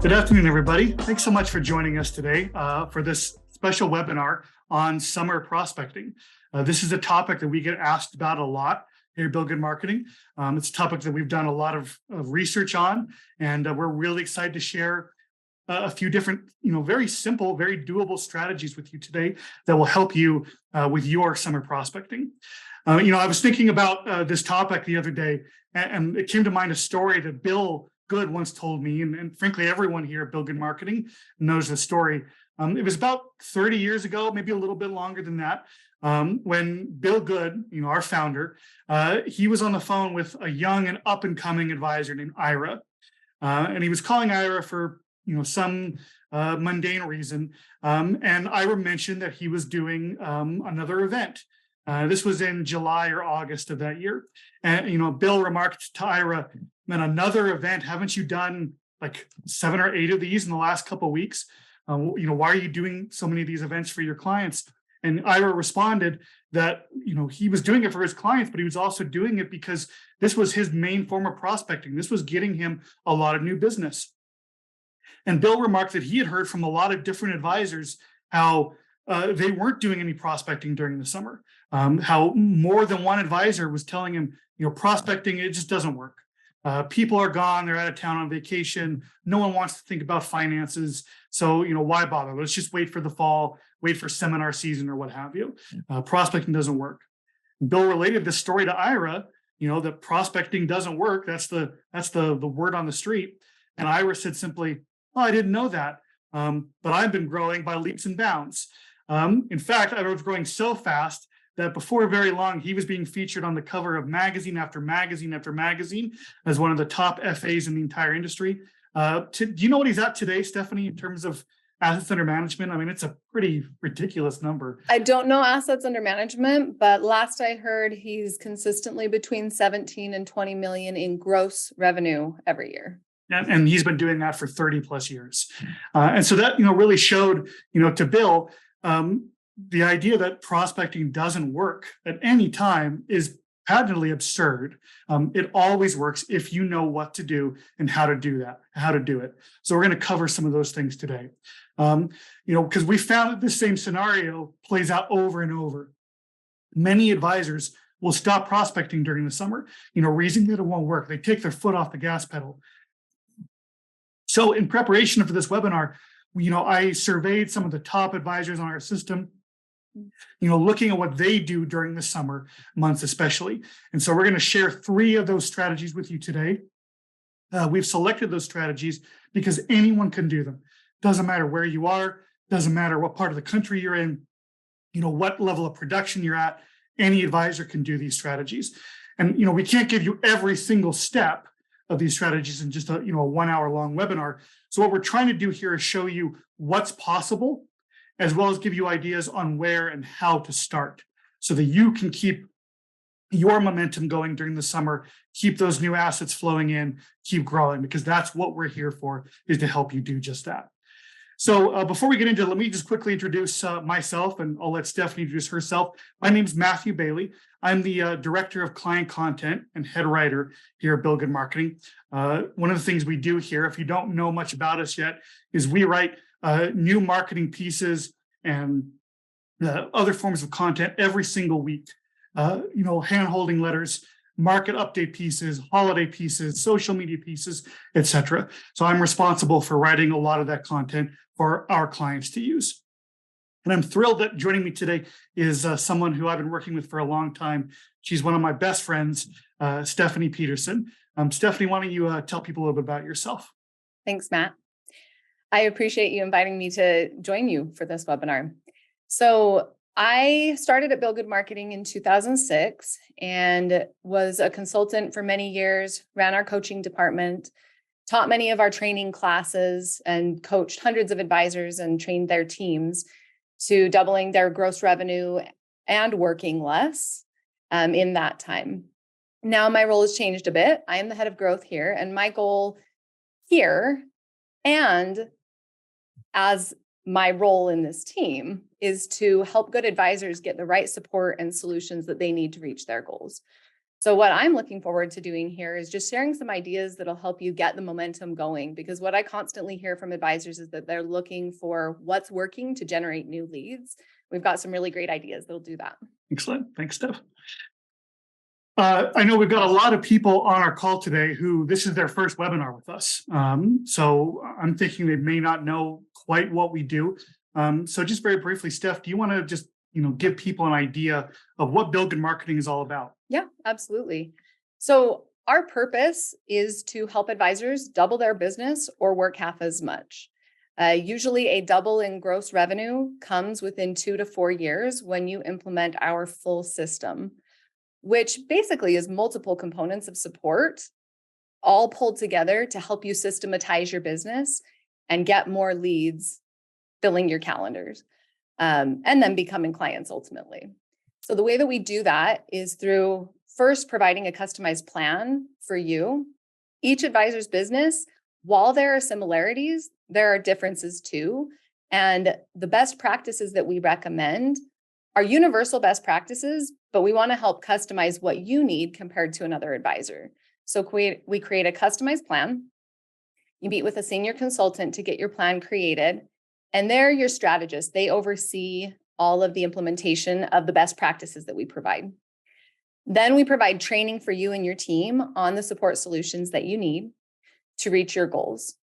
Good afternoon, everybody. Thanks so much for joining us today for this special webinar on summer prospecting. This is a topic that we get asked about a lot here at Bill Good Marketing. It's a topic that we've done a lot of research on, and we're really excited to share a few different, very simple, very doable strategies with you today that will help you with your summer prospecting. I was thinking about this topic the other day, and it came to mind a story that Bill Good once told me, and frankly, everyone here at Bill Good Marketing knows the story. It was about 30 years ago, maybe a little bit longer than that, when Bill Good, our founder, he was on the phone with a young and up-and-coming advisor named Ira, and he was calling Ira for some mundane reason, and Ira mentioned that he was doing another event. This was in July or August of that year. And, Bill remarked to Ira, man, another event, haven't you done like 7 or 8 of these in the last couple of weeks? Why are you doing so many of these events for your clients? And Ira responded that, he was doing it for his clients, but he was also doing it because this was his main form of prospecting. This was getting him a lot of new business. And Bill remarked that he had heard from a lot of different advisors how they weren't doing any prospecting during the summer. How more than one advisor was telling him, prospecting, it just doesn't work. People are gone, they're out of town on vacation. No one wants to think about finances. So, why bother? Let's just wait for the fall, wait for seminar season or what have you. Prospecting doesn't work. Bill related this story to Ira, that prospecting doesn't work. That's the word on the street. And Ira said simply, oh, I didn't know that. But I've been growing by leaps and bounds. In fact, I was growing so fast that before very long, he was being featured on the cover of magazine after magazine after magazine as one of the top FAs in the entire industry. Do you know what he's at today, Stephanie, in terms of assets under management? I mean, it's a pretty ridiculous number. I don't know assets under management, but last I heard, he's consistently between 17 and 20 million in gross revenue every year. And he's been doing that for 30 plus years. And so that, really showed, to Bill, the idea that prospecting doesn't work at any time is patently absurd. It always works if you know what to do and how to do it. So we're going to cover some of those things today. Because we found that this same scenario plays out over and over. Many advisors will stop prospecting during the summer, reason that it won't work. They take their foot off the gas pedal. So in preparation for this webinar, I surveyed some of the top advisors on our system, looking at what they do during the summer months especially. And so we're going to share 3 of those strategies with you today. We've selected those strategies because anyone can do them. Doesn't matter where you are, doesn't matter what part of the country you're in, what level of production you're at, any advisor can do these strategies. And, we can't give you every single step of these strategies in just a 1 hour long webinar. So what we're trying to do here is show you what's possible, as well as give you ideas on where and how to start so that you can keep your momentum going during the summer, keep those new assets flowing in, keep growing, because that's what we're here for, is to help you do just that. So before we get into it, let me just quickly introduce myself, and I'll let Stephanie introduce herself. My name is Matthew Bailey. I'm the Director of Client Content and Head Writer here at Bill Good Marketing. One of the things we do here, if you don't know much about us yet, is we write new marketing pieces and other forms of content every single week. Hand-holding letters, market update pieces, holiday pieces, social media pieces, etc. So I'm responsible for writing a lot of that content for our clients to use. And I'm thrilled that joining me today is someone who I've been working with for a long time. She's one of my best friends, Stephanie Peterson. Stephanie, why don't you tell people a little bit about yourself? Thanks, Matt. I appreciate you inviting me to join you for this webinar. So I started at Bill Good Marketing in 2006 and was a consultant for many years, ran our coaching department, taught many of our training classes, and coached hundreds of advisors and trained their teams to doubling their gross revenue and working less in that time. Now my role has changed a bit. I am the head of growth here, and my goal here, and as my role in this team, is to help good advisors get the right support and solutions that they need to reach their goals. So what I'm looking forward to doing here is just sharing some ideas that'll help you get the momentum going, because what I constantly hear from advisors is that they're looking for what's working to generate new leads. We've got some really great ideas that'll do that. Excellent. Thanks, Steph. I know we've got a lot of people on our call today who this is their first webinar with us. So I'm thinking they may not know quite what we do. So just very briefly, Steph, do you want to just give people an idea of what Bill Good Marketing is all about? Yeah, absolutely. So our purpose is to help advisors double their business or work half as much. Usually a double in gross revenue comes within 2 to 4 years when you implement our full system, which basically is multiple components of support, all pulled together to help you systematize your business and get more leads, filling your calendars, and then becoming clients ultimately. So the way that we do that is through first providing a customized plan for you. Each advisor's business, while there are similarities, there are differences too. And the best practices that we recommend are universal best practices, but we want to help customize what you need compared to another advisor. So we create a customized plan. You meet with a senior consultant to get your plan created, and they're your strategist. They oversee all of the implementation of the best practices that we provide. Then we provide training for you and your team on the support solutions that you need to reach your goals.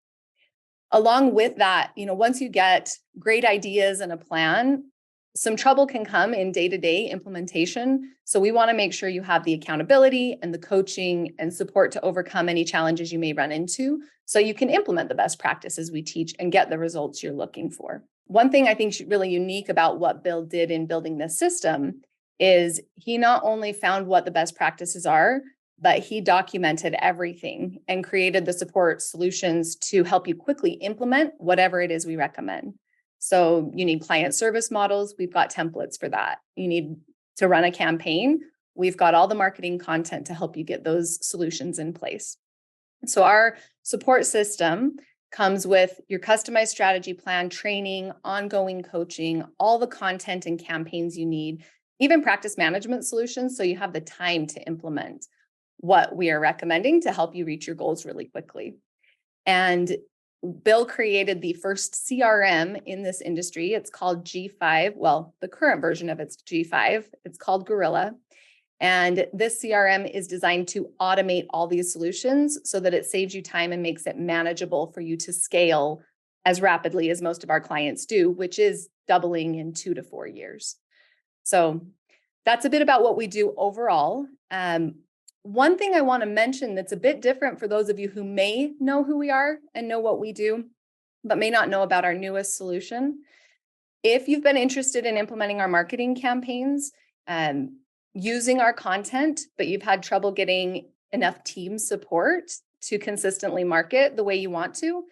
Along with that, once you get great ideas and a plan, some trouble can come in day-to-day implementation. So we want to make sure you have the accountability and the coaching and support to overcome any challenges you may run into, so you can implement the best practices we teach and get the results you're looking for. One thing I think is really unique about what Bill did in building this system is he not only found what the best practices are, but he documented everything and created the support solutions to help you quickly implement whatever it is we recommend. So you need client service models. We've got templates for that. You need to run a campaign. We've got all the marketing content to help you get those solutions in place. So our support system comes with your customized strategy plan, training, ongoing coaching, all the content and campaigns you need, even practice management solutions, so you have the time to implement what we are recommending to help you reach your goals really quickly. And Bill created the first CRM in this industry. It's called G5. Well, the current version of it's G5. It's called Gorilla. And this CRM is designed to automate all these solutions so that it saves you time and makes it manageable for you to scale as rapidly as most of our clients do, which is doubling in 2 to 4 years. So that's a bit about what we do overall. One thing I want to mention that's a bit different for those of you who may know who we are and know what we do, but may not know about our newest solution. If you've been interested in implementing our marketing campaigns, using our content, but you've had trouble getting enough team support to consistently market the way you want to,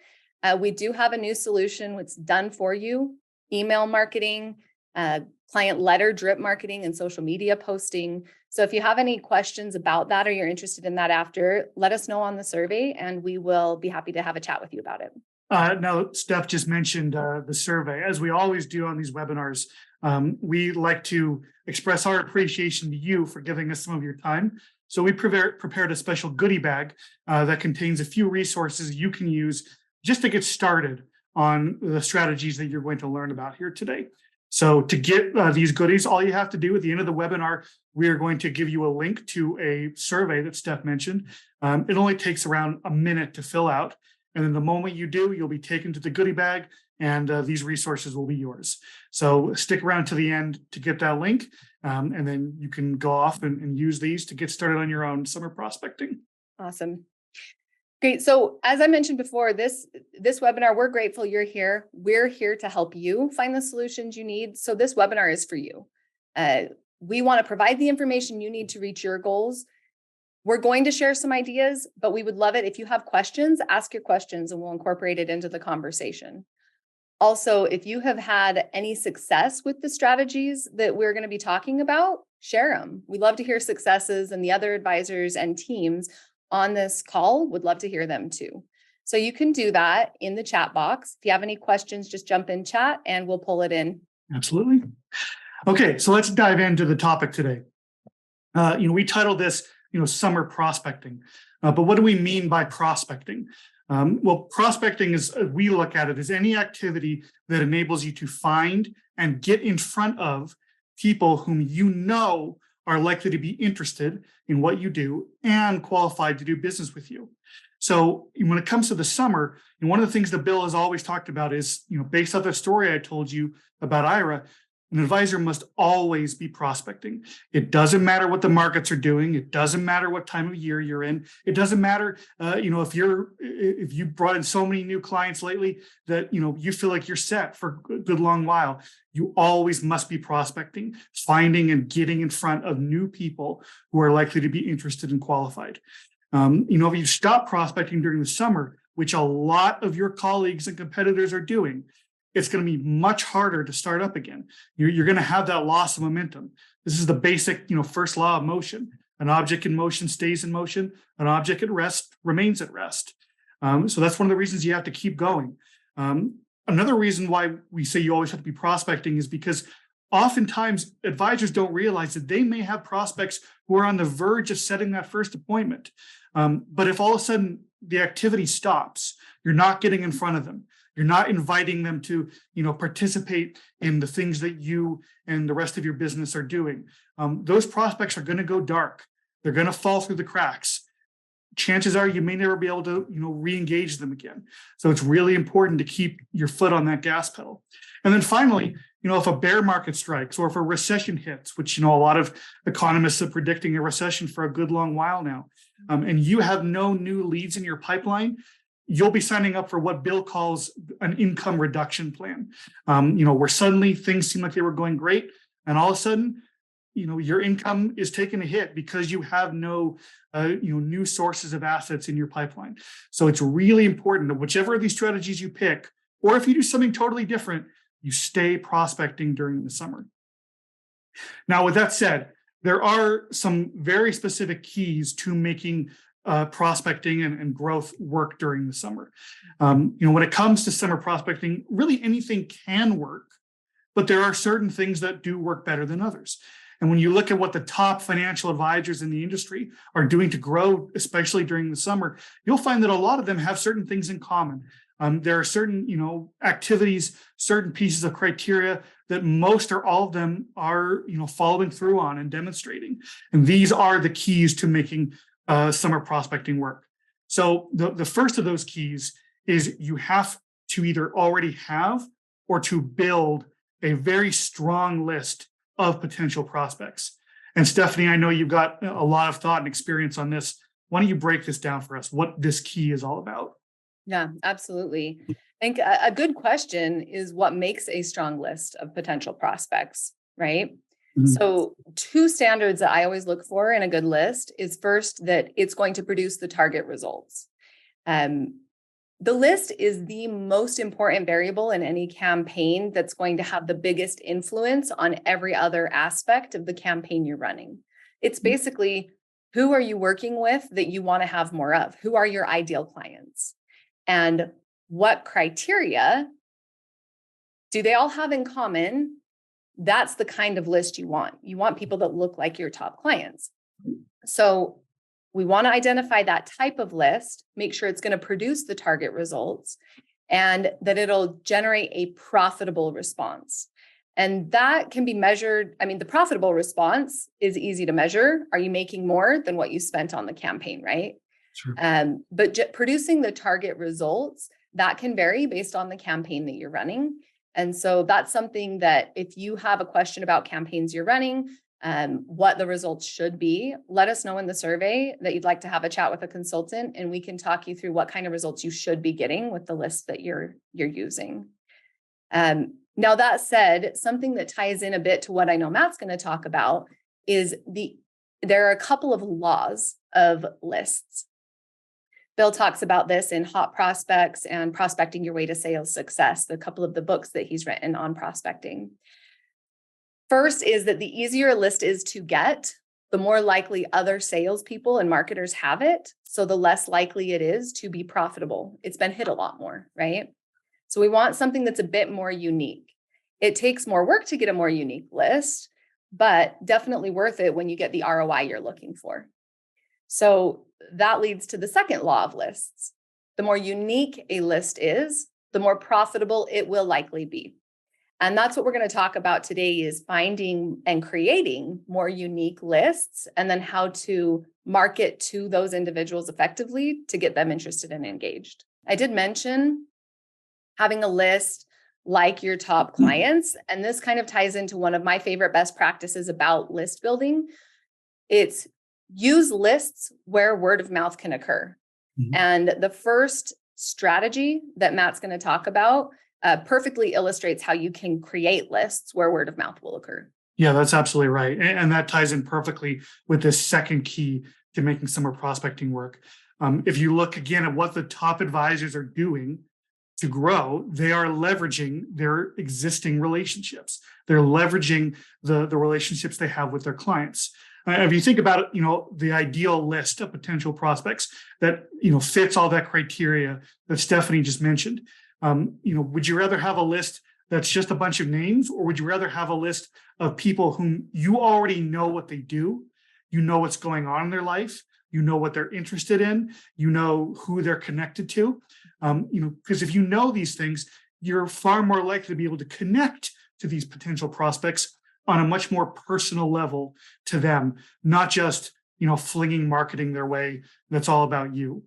we do have a new solution that's done for you: email marketing, client letter, drip marketing, and social media posting. So if you have any questions about that or you're interested in that after, let us know on the survey and we will be happy to have a chat with you about it. Now, Steph just mentioned the survey. As we always do on these webinars, we like to express our appreciation to you for giving us some of your time. So we prepared a special goodie bag that contains a few resources you can use just to get started on the strategies that you're going to learn about here today. So to get these goodies, all you have to do at the end of the webinar, we are going to give you a link to a survey that Steph mentioned. It only takes around a minute to fill out. And then the moment you do, you'll be taken to the goodie bag and these resources will be yours. So stick around to the end to get that link. And then you can go off and use these to get started on your own summer prospecting. Awesome. Great. So as I mentioned before, this webinar, we're grateful you're here. We're here to help you find the solutions you need. So this webinar is for you. We want to provide the information you need to reach your goals. We're going to share some ideas, but we would love it if you have questions, ask your questions and we'll incorporate it into the conversation. Also, if you have had any success with the strategies that we're going to be talking about, share them. We love to hear successes, and the other advisors and teams on this call would love to hear them too. So you can do that in the chat box. If you have any questions, just jump in chat and we'll pull it in. Absolutely. Okay, so let's dive into the topic today. We titled this, summer prospecting. But what do we mean by prospecting? Well, prospecting is, we look at it as any activity that enables you to find and get in front of people whom you know are likely to be interested in what you do and qualified to do business with you. So when it comes to the summer, one of the things that Bill has always talked about is, based off the story I told you about Ira, an advisor must always be prospecting. It doesn't matter what the markets are doing. It doesn't matter what time of year you're in. It doesn't matter, if you brought in so many new clients lately that you feel like you're set for a good long while. You always must be prospecting, finding and getting in front of new people who are likely to be interested and qualified. If you stop prospecting during the summer, which a lot of your colleagues and competitors are doing, it's going to be much harder to start up again. You're going to have that loss of momentum. This is the basic, first law of motion. An object in motion stays in motion. An object at rest remains at rest. So that's one of the reasons you have to keep going. Another reason why we say you always have to be prospecting is because oftentimes advisors don't realize that they may have prospects who are on the verge of setting that first appointment. But if all of a sudden the activity stops, you're not getting in front of them. You're not inviting them to, participate in the things that you and the rest of your business are doing. Those prospects are going to go dark. They're going to fall through the cracks. Chances are you may never be able to, re-engage them again. So it's really important to keep your foot on that gas pedal. And then finally, if a bear market strikes or if a recession hits, which, a lot of economists are predicting a recession for a good long while now, and you have no new leads in your pipeline, you'll be signing up for what Bill calls an income reduction plan, where suddenly things seem like they were going great. And all of a sudden, your income is taking a hit because you have no, new sources of assets in your pipeline. So it's really important that whichever of these strategies you pick, or if you do something totally different, you stay prospecting during the summer. Now, with that said, there are some very specific keys to making prospecting and growth work during the summer. When it comes to summer prospecting, really anything can work, but there are certain things that do work better than others. And when you look at what the top financial advisors in the industry are doing to grow, especially during the summer, you'll find that a lot of them have certain things in common. There are certain, activities, certain pieces of criteria that most or all of them are, following through on and demonstrating. And these are the keys to making summer prospecting work. So the first of those keys is you have to either already have or to build a very strong list of potential prospects. And Stephanie, I know you've got a lot of thought and experience on this. Why don't you break this down for us, what this key is all about? Yeah, absolutely. I think a good question is what makes a strong list of potential prospects, right? Mm-hmm. So 2 standards that I always look for in a good list is first, that it's going to produce the target results. The list is the most important variable in any campaign that's going to have the biggest influence on every other aspect of the campaign you're running. It's basically, who are you working with that you want to have more of? Who are your ideal clients? And what criteria do they all have in common? That's the kind of list you want. You want people that look like your top clients. So we want to identify that type of list, make sure it's going to produce the target results, and that it'll generate a profitable response. And that can be measured. I mean, the profitable response is easy to measure. Are you making more than what you spent on the campaign, right? Sure. But producing the target results, that can vary based on the campaign that you're running. And so that's something that if you have a question about campaigns you're running, what the results should be, let us know in the survey that you'd like to have a chat with a consultant, and we can talk you through what kind of results you should be getting with the list that you're using. Now, that said, something that ties in a bit to what I know Matt's going to talk about is there are a couple of laws of lists. Bill talks about this in Hot Prospects and Prospecting Your Way to Sales Success, the couple of the books that he's written on prospecting. First is that the easier a list is to get, the more likely other salespeople and marketers have it. So the less likely it is to be profitable. It's been hit a lot more, right? So we want something that's a bit more unique. It takes more work to get a more unique list, but definitely worth it when you get the ROI you're looking for. So that leads to the second law of lists. The more unique a list is, the more profitable it will likely be. And that's what we're going to talk about today, is finding and creating more unique lists, and then how to market to those individuals effectively to get them interested and engaged. I did mention having a list like your top clients, and this kind of ties into one of my favorite best practices about list building. It's use lists where word of mouth can occur. Mm-hmm. And the first strategy that Matt's going to talk about perfectly illustrates how you can create lists where word of mouth will occur. Yeah, that's absolutely right. And that ties in perfectly with this second key to making summer prospecting work. If you look again at what the top advisors are doing to grow, they are leveraging their existing relationships. They're leveraging the relationships they have with their clients. If you think about it, the ideal list of potential prospects that, fits all that criteria that Stephanie just mentioned, would you rather have a list that's just a bunch of names, or would you rather have a list of people whom you already know what they do, you know what's going on in their life, you know what they're interested in, you know who they're connected to, because if you know these things, you're far more likely to be able to connect to these potential prospects on a much more personal level to them, not just, flinging marketing their way. That's all about you.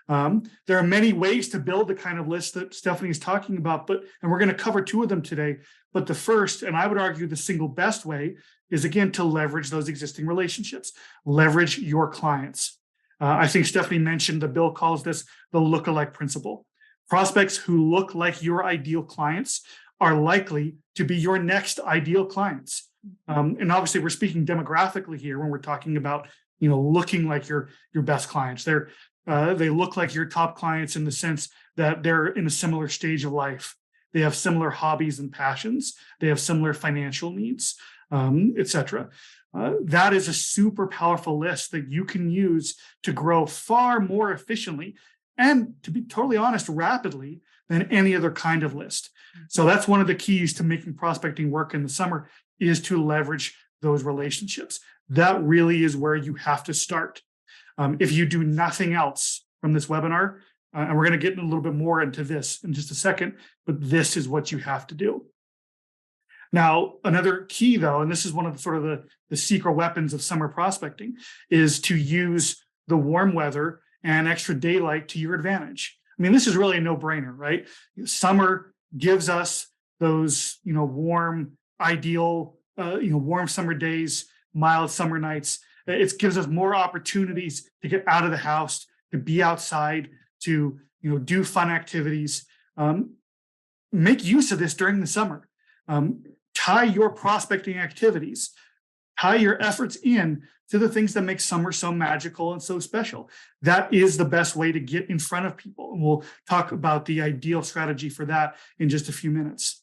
There are many ways to build the kind of list that Stephanie is talking about, and we're going to cover two of them today. But the first, and I would argue the single best way, is again to leverage those existing relationships, leverage your clients. I think Stephanie mentioned, Bill calls this the lookalike principle. Prospects who look like your ideal clients are likely to be your next ideal clients. And obviously, we're speaking demographically here when we're talking about, looking like your best clients. They look like your top clients in the sense that they're in a similar stage of life. They have similar hobbies and passions. They have similar financial needs, etc. That is a super powerful list that you can use to grow far more efficiently and, to be totally honest, rapidly than any other kind of list. So that's one of the keys to making prospecting work in the summer, is to leverage those relationships. That really is where you have to start. If you do nothing else from this webinar, and we're going to get a little bit more into this in just a second, but this is what you have to do. Now, another key, though, and this is one of the secret weapons of summer prospecting, is to use the warm weather and extra daylight to your advantage. I mean, this is really a no-brainer, right? Summer gives us those, warm, ideal, warm summer days, mild summer nights. It gives us more opportunities to get out of the house, to be outside, to, do fun activities. Make use of this during the summer. Tie your prospecting activities, tie your efforts in to the things that make summer so magical and so special. That is the best way to get in front of people. And we'll talk about the ideal strategy for that in just a few minutes.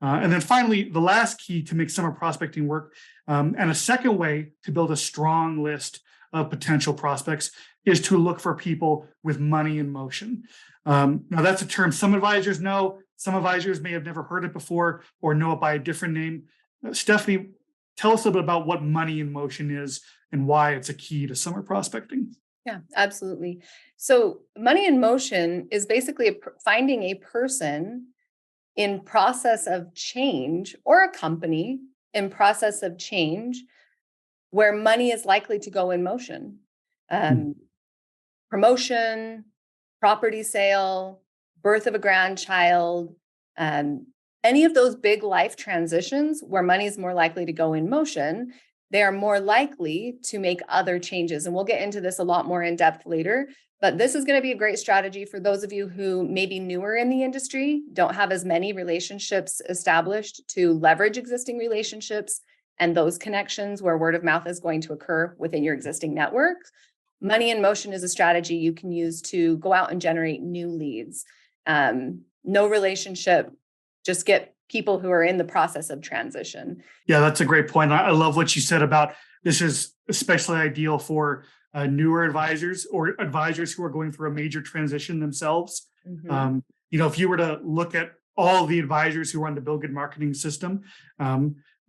And then finally, the last key to make summer prospecting work, and a second way to build a strong list of potential prospects, is to look for people with money in motion. Now, that's a term some advisors know, some advisors may have never heard it before or know it by a different name. Stephanie, tell us a little bit about what money in motion is and why it's a key to summer prospecting. Yeah, absolutely. So money in motion is basically finding a person in process of change, or a company in process of change, where money is likely to go in motion. Promotion, property sale, birth of a grandchild, any of those big life transitions where money is more likely to go in motion, they are more likely to make other changes. And we'll get into this a lot more in depth later. But this is going to be a great strategy for those of you who may be newer in the industry, don't have as many relationships established to leverage existing relationships and those connections where word of mouth is going to occur within your existing network. Money in motion is a strategy you can use to go out and generate new leads. No relationship, just get people who are in the process of transition. Yeah, that's a great point. I love what you said about this is especially ideal for newer advisors or advisors who are going through a major transition themselves. Mm-hmm. If you were to look at all the advisors who run the Bill Good Marketing system,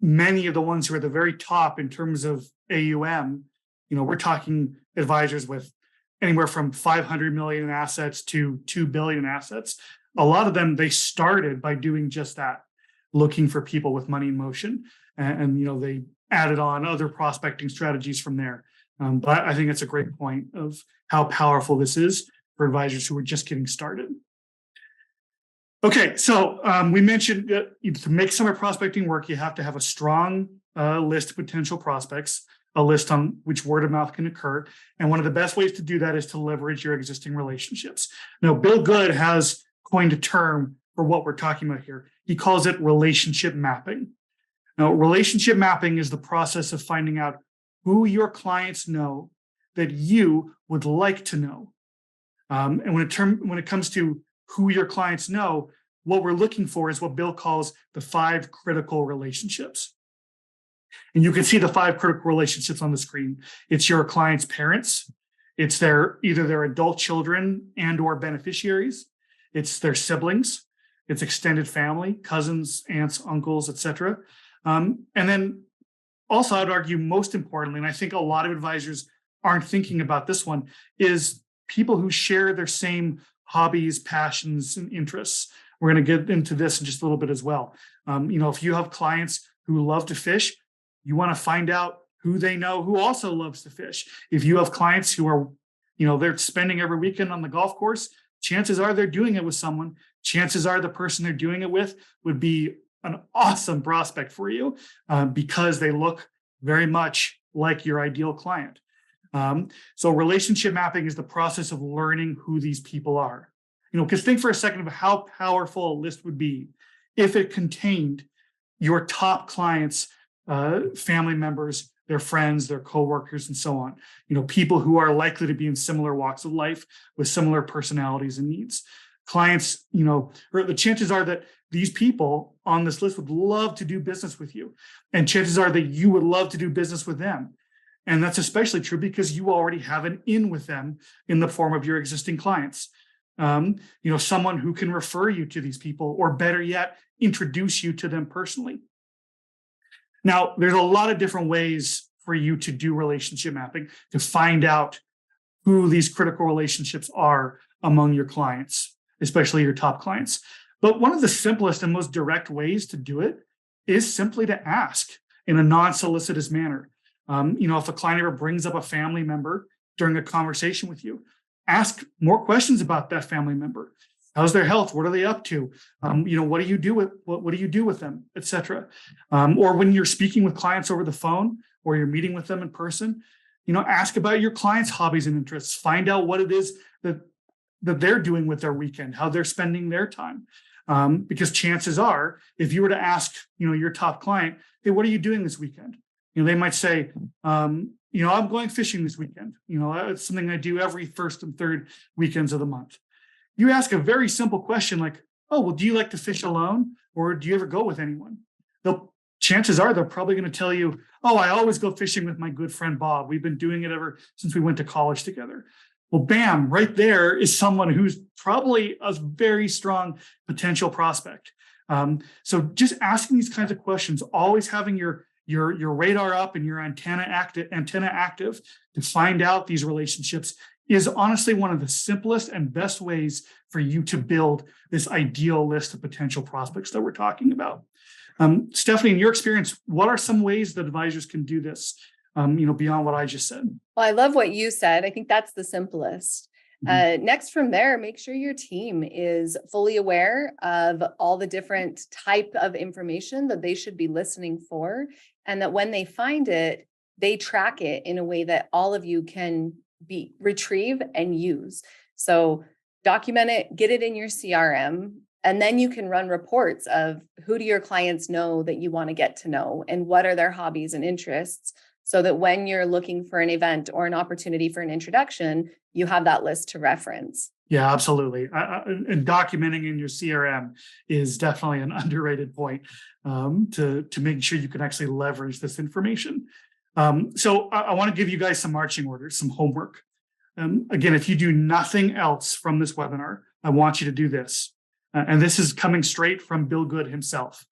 many of the ones who are at the very top in terms of AUM We're talking advisors with anywhere from 500 million in assets to 2 billion in assets. A lot of them, they started by doing just that, looking for people with money in motion. And they added on other prospecting strategies from there. But I think it's a great point of how powerful this is for advisors who are just getting started. Okay, so we mentioned to make summer prospecting work, you have to have a strong list of potential prospects, a list on which word of mouth can occur. And one of the best ways to do that is to leverage your existing relationships. Now, Bill Good has coined a term for what we're talking about here. He calls it relationship mapping. Now, relationship mapping is the process of finding out who your clients know that you would like to know. And when it comes to who your clients know, what we're looking for is what Bill calls the 5 critical relationships. And you can see the 5 critical relationships on the screen. It's your client's parents. It's either their adult children and or beneficiaries. It's their siblings. It's extended family, cousins, aunts, uncles, etc. And then also, I'd argue most importantly, and I think a lot of advisors aren't thinking about this one, is people who share their same hobbies, passions, and interests. We're going to get into this in just a little bit as well. If you have clients who love to fish, you want to find out who they know who also loves to fish. If you have clients who are, they're spending every weekend on the golf course, chances are they're doing it with someone. Chances are the person they're doing it with would be an awesome prospect for you because they look very much like your ideal client. So relationship mapping is the process of learning who these people are. Because think for a second of how powerful a list would be if it contained your top clients, family members, their friends, their coworkers, and so on. People who are likely to be in similar walks of life with similar personalities and needs. Clients, or the chances are that these people on this list would love to do business with you. And chances are that you would love to do business with them. And that's especially true because you already have an in with them in the form of your existing clients. Someone who can refer you to these people, or better yet, introduce you to them personally. Now, there's a lot of different ways for you to do relationship mapping to find out who these critical relationships are among your clients, especially your top clients. But one of the simplest and most direct ways to do it is simply to ask in a non-solicitous manner. If a client ever brings up a family member during a conversation with you, ask more questions about that family member. How's their health? What are they up to? What do you do with them, etc. Or when you're speaking with clients over the phone or you're meeting with them in person, ask about your clients' hobbies and interests. Find out what it is that they're doing with their weekend, how they're spending their time. Because chances are, if you were to ask, your top client, hey, what are you doing this weekend? They might say, I'm going fishing this weekend. It's something I do every first and third weekends of the month. You ask a very simple question like, oh, well, do you like to fish alone? Or do you ever go with anyone? Chances are they're probably going to tell you, oh, I always go fishing with my good friend, Bob. We've been doing it ever since we went to college together. Well, bam, right there is someone who's probably a very strong potential prospect. So just asking these kinds of questions, always having your radar up and your antenna active to find out these relationships is honestly one of the simplest and best ways for you to build this ideal list of potential prospects that we're talking about. Stephanie, in your experience, what are some ways that advisors can do this, beyond what I just said? Well, I love what you said. I think that's the simplest. Next from there, make sure your team is fully aware of all the different type of information that they should be listening for, and that when they find it, they track it in a way that all of you can retrieve and use. So document it, get it in your CRM, and then you can run reports of who do your clients know that you want to get to know, and what are their hobbies and interests, so that when you're looking for an event or an opportunity for an introduction, you have that list to reference. Yeah, absolutely. And documenting in your CRM is definitely an underrated point to making sure you can actually leverage this information. So I want to give you guys some marching orders, some homework. Again, if you do nothing else from this webinar, I want you to do this. And this is coming straight from Bill Good himself.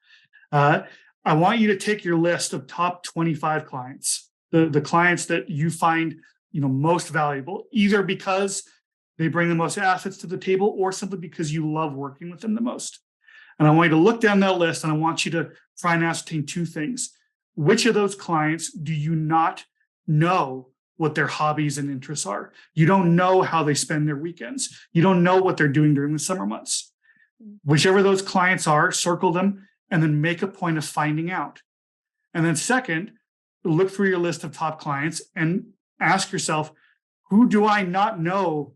I want you to take your list of top 25 clients. the clients that you find, most valuable, either because they bring the most assets to the table or simply because you love working with them the most. And I want you to look down that list and I want you to try and ascertain two things. Which of those clients do you not know what their hobbies and interests are? You don't know how they spend their weekends. You don't know what they're doing during the summer months. Whichever those clients are, circle them and then make a point of finding out. And then second, look through your list of top clients and ask yourself, who do I not know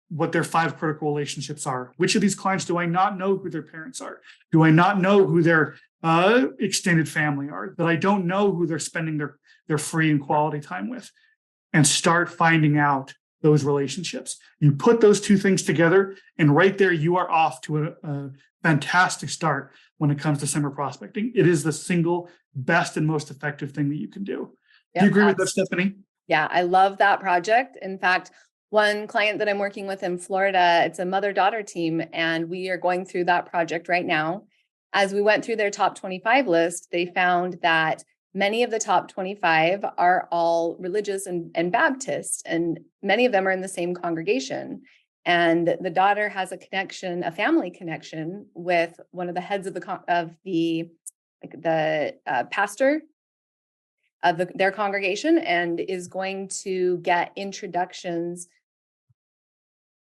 what their 5 critical relationships are? Which of these clients do I not know who their parents are? Do I not know who their extended family are? That I don't know who they're spending their free and quality time with? And start finding out those relationships. You put those two things together, and right there you are off to a fantastic start when it comes to summer prospecting. It is the single best and most effective thing that you can do. Yep, do you agree with that, Stephanie? Yeah, I love that project. In fact, one client that I'm working with in Florida, it's a mother-daughter team, and we are going through that project right now. As we went through their top 25 list, they found that many of the top 25 are all religious and Baptist, and many of them are in the same congregation. And the daughter has a connection, a family connection with one of the heads of the pastor of their congregation, and is going to get introductions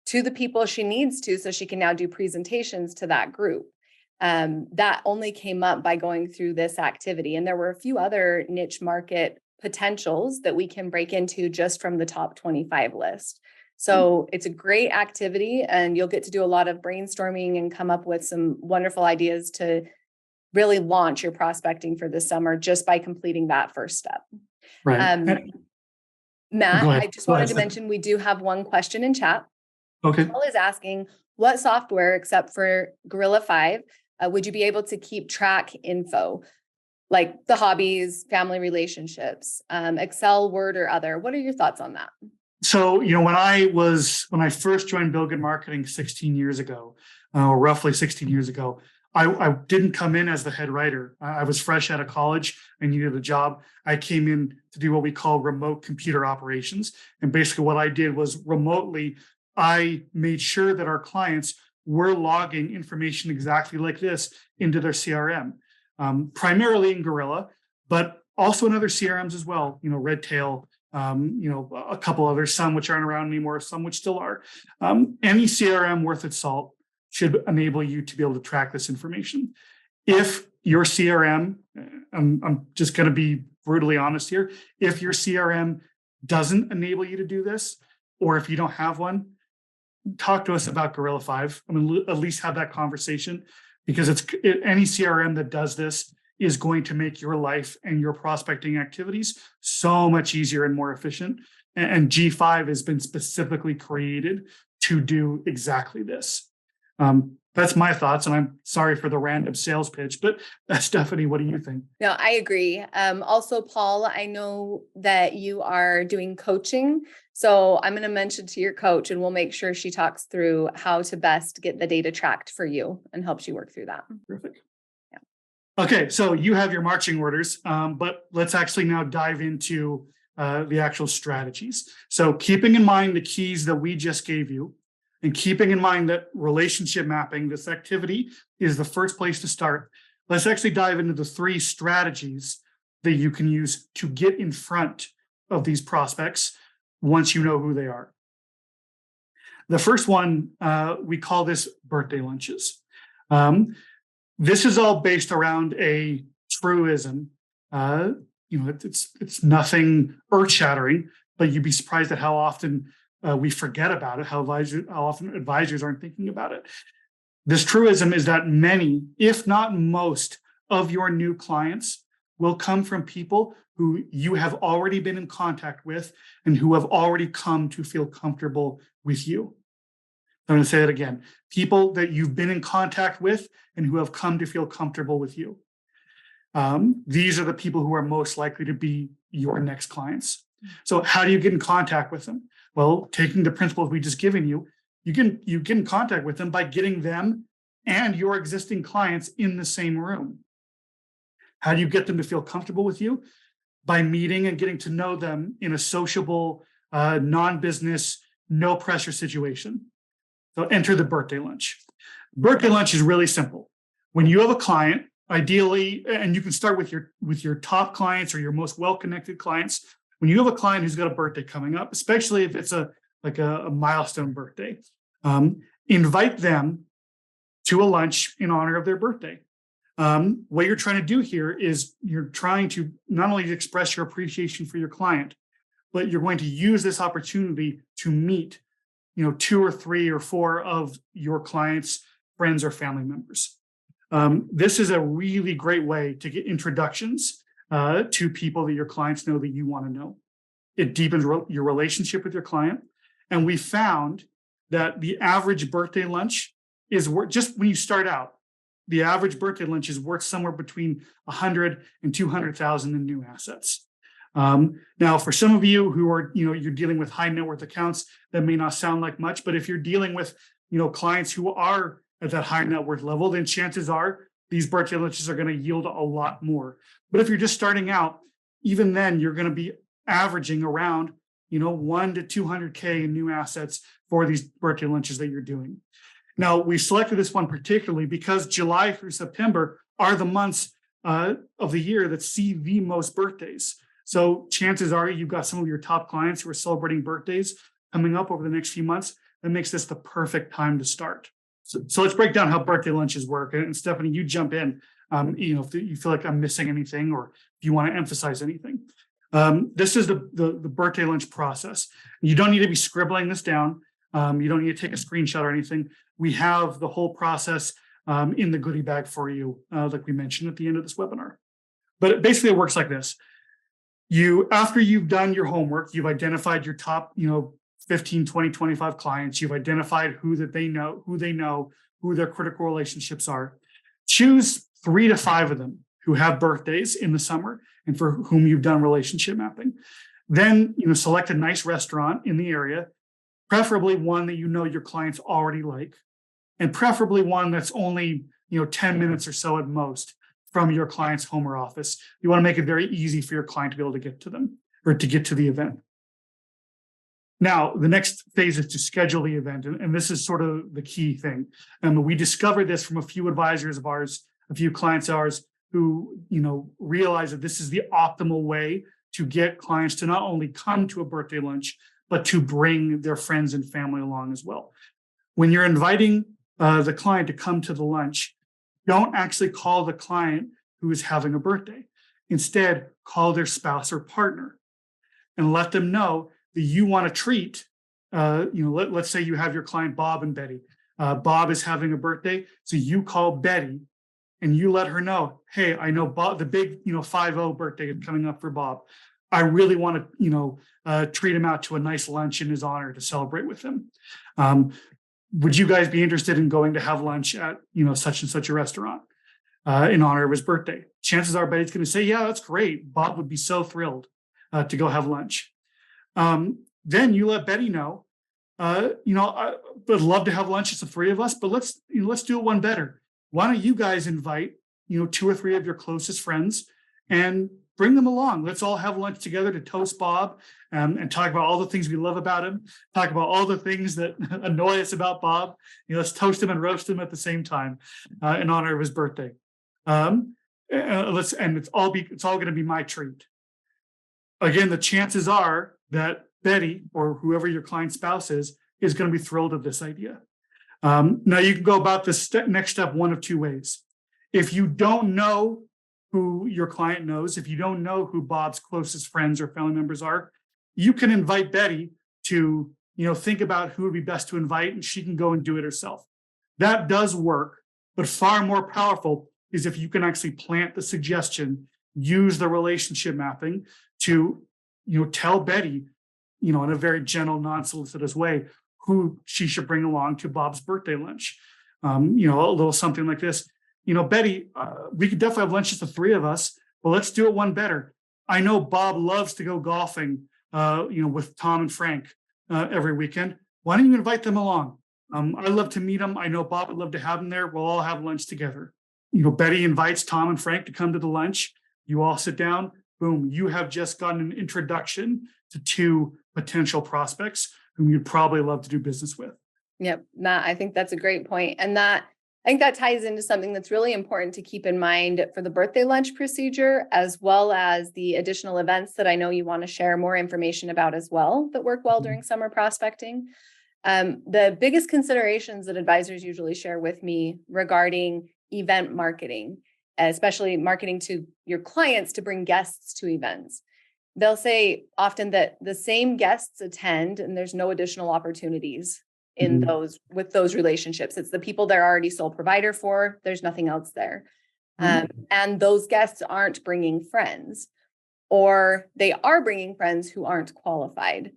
to the people she needs to, so she can now do presentations to that group. That only came up by going through this activity. And there were a few other niche market potentials that we can break into just from the top 25 list. So it's a great activity, and you'll get to do a lot of brainstorming and come up with some wonderful ideas to really launch your prospecting for the summer just by completing that first step. Right. Matt, I just wanted to mention we do have one question in chat. Okay. Paul is asking, what software except for Gorilla 5 would you be able to keep track info, like the hobbies, family relationships, Excel, Word, or other? What are your thoughts on that? So, when I first joined Bill Good Marketing 16 years ago, or roughly 16 years ago, I didn't come in as the head writer. I was fresh out of college. I needed a job. I came in to do what we call remote computer operations. And basically what I did was remotely, I made sure that our clients were logging information exactly like this into their CRM, primarily in Gorilla, but also in other CRMs as well, Redtail, a couple others, some which aren't around anymore, some which still are. Any CRM worth its salt should enable you to be able to track this information. If your CRM, I'm just going to be brutally honest here, if your CRM doesn't enable you to do this, or if you don't have one, talk to us about Gorilla 5. At least have that conversation, because any CRM that does this is going to make your life and your prospecting activities so much easier and more efficient. And G5 has been specifically created to do exactly this. That's my thoughts, and I'm sorry for the random sales pitch, but Stephanie, what do you think? No, I agree. Also, Paul, I know that you are doing coaching, so I'm going to mention to your coach, and we'll make sure she talks through how to best get the data tracked for you and helps you work through that. Perfect. Yeah. Okay, so you have your marching orders, but let's actually now dive into the actual strategies. So keeping in mind the keys that we just gave you, and keeping in mind that relationship mapping, this activity, is the first place to start, let's actually dive into the 3 strategies that you can use to get in front of these prospects once you know who they are. The first one, we call this birthday lunches. This is all based around a truism. It's nothing earth-shattering, but you'd be surprised at how often we forget about it, how often advisors aren't thinking about it. This truism is that many, if not most, of your new clients will come from people who you have already been in contact with and who have already come to feel comfortable with you. I'm going to say that again. People that you've been in contact with and who have come to feel comfortable with you. These are the people who are most likely to be your next clients. So how do you get in contact with them? Well, taking the principles we just given you, you get in contact with them by getting them and your existing clients in the same room. How do you get them to feel comfortable with you? by meeting and getting to know them in a sociable, non-business, no pressure situation. So enter the birthday lunch. Birthday lunch is really simple. When you have a client, ideally, and you can start with your top clients or your most well-connected clients. When you have a client who's got a birthday coming up, especially if it's a milestone birthday, invite them to a lunch in honor of their birthday. What you're trying to do here is you're trying to not only express your appreciation for your client, but you're going to use this opportunity to meet, 2 or 3 or 4 of your clients' friends or family members. This is a really great way to get introductions to people that your clients know that you want to know. It deepens your relationship with your client. And we found that the average birthday lunch is worth, just when you start out, the average birthday lunch is worth somewhere between 100 and 200,000 in new assets. Now, for some of you who are, you're dealing with high net worth accounts, that may not sound like much, but if you're dealing with, clients who are at that high net worth level, then chances are these birthday lunches are going to yield a lot more. But if you're just starting out, even then you're going to be averaging around, 1 to 200K in new assets for these birthday lunches that you're doing. Now, we selected this one particularly because July through September are the months of the year that see the most birthdays. So chances are you've got some of your top clients who are celebrating birthdays coming up over the next few months. That makes this the perfect time to start. So let's break down how birthday lunches work. And Stephanie, you jump in, if you feel like I'm missing anything or if you want to emphasize anything. This is the birthday lunch process. You don't need to be scribbling this down. You don't need to take a screenshot or anything. We have the whole process in the goodie bag for you, like we mentioned at the end of this webinar. But basically it works like this. After you've done your homework, you've identified your top, 15, 20, 25 clients. You've identified who they know, who their critical relationships are. Choose 3 to 5 of them who have birthdays in the summer and for whom you've done relationship mapping. Then, select a nice restaurant in the area, preferably one that your clients already like, and preferably one that's only, 10 minutes or so at most from your client's home or office. You want to make it very easy for your client to be able to get to them or to get to the event. Now, the next phase is to schedule the event. And this is sort of the key thing. And we discovered this from a few advisors of ours, a few clients of ours who, realize that this is the optimal way to get clients to not only come to a birthday lunch, but to bring their friends and family along as well. When you're inviting the client to come to the lunch, don't actually call the client who is having a birthday. Instead, call their spouse or partner and let them know that you want to treat, let's say you have your client, Bob and Betty. Bob is having a birthday. So you call Betty and you let her know, hey, I know Bob, the big, 5-0 birthday is coming up for Bob. I really want to, treat him out to a nice lunch in his honor to celebrate with him. Would you guys be interested in going to have lunch at, such and such a restaurant in honor of his birthday? Chances are Betty's going to say, yeah, that's great. Bob would be so thrilled to go have lunch. Then you let Betty know, I would love to have lunch. It's the 3 of us, but let's do it one better. Why don't you guys invite, 2 or 3 of your closest friends and bring them along. Let's all have lunch together to toast Bob and talk about all the things we love about him, talk about all the things that annoy us about Bob. Let's toast him and roast him at the same time in honor of his birthday. It's all going to be my treat. Again, the chances are that Betty or whoever your client's spouse is going to be thrilled at this idea. Now you can go about this next step one of 2 ways. If you don't know who your client knows, if you don't know who Bob's closest friends or family members are, you can invite Betty to, think about who would be best to invite, and she can go and do it herself. That does work, but far more powerful is if you can actually plant the suggestion, use the relationship mapping to, tell Betty, in a very gentle, non-solicitous way, who she should bring along to Bob's birthday lunch. A little something like this. Betty, we could definitely have lunch just the 3 of us, but let's do it one better. I know Bob loves to go golfing, with Tom and Frank every weekend. Why don't you invite them along? I'd love to meet them. I know Bob would love to have them there. We'll all have lunch together. Betty invites Tom and Frank to come to the lunch. You all sit down. boom, you have just gotten an introduction to two potential prospects whom you'd probably love to do business with. Yep. Matt, I think that's a great point. And I think that ties into something that's really important to keep in mind for the birthday lunch procedure, as well as the additional events that I know you want to share more information about as well that work well during summer prospecting. The biggest considerations that advisors usually share with me regarding event marketing, especially marketing to your clients to bring guests to events. They'll say often that the same guests attend and there's no additional opportunities in with those relationships. It's the people they're already sole provider for. There's nothing else there. And those guests aren't bringing friends, or they are bringing friends who aren't qualified.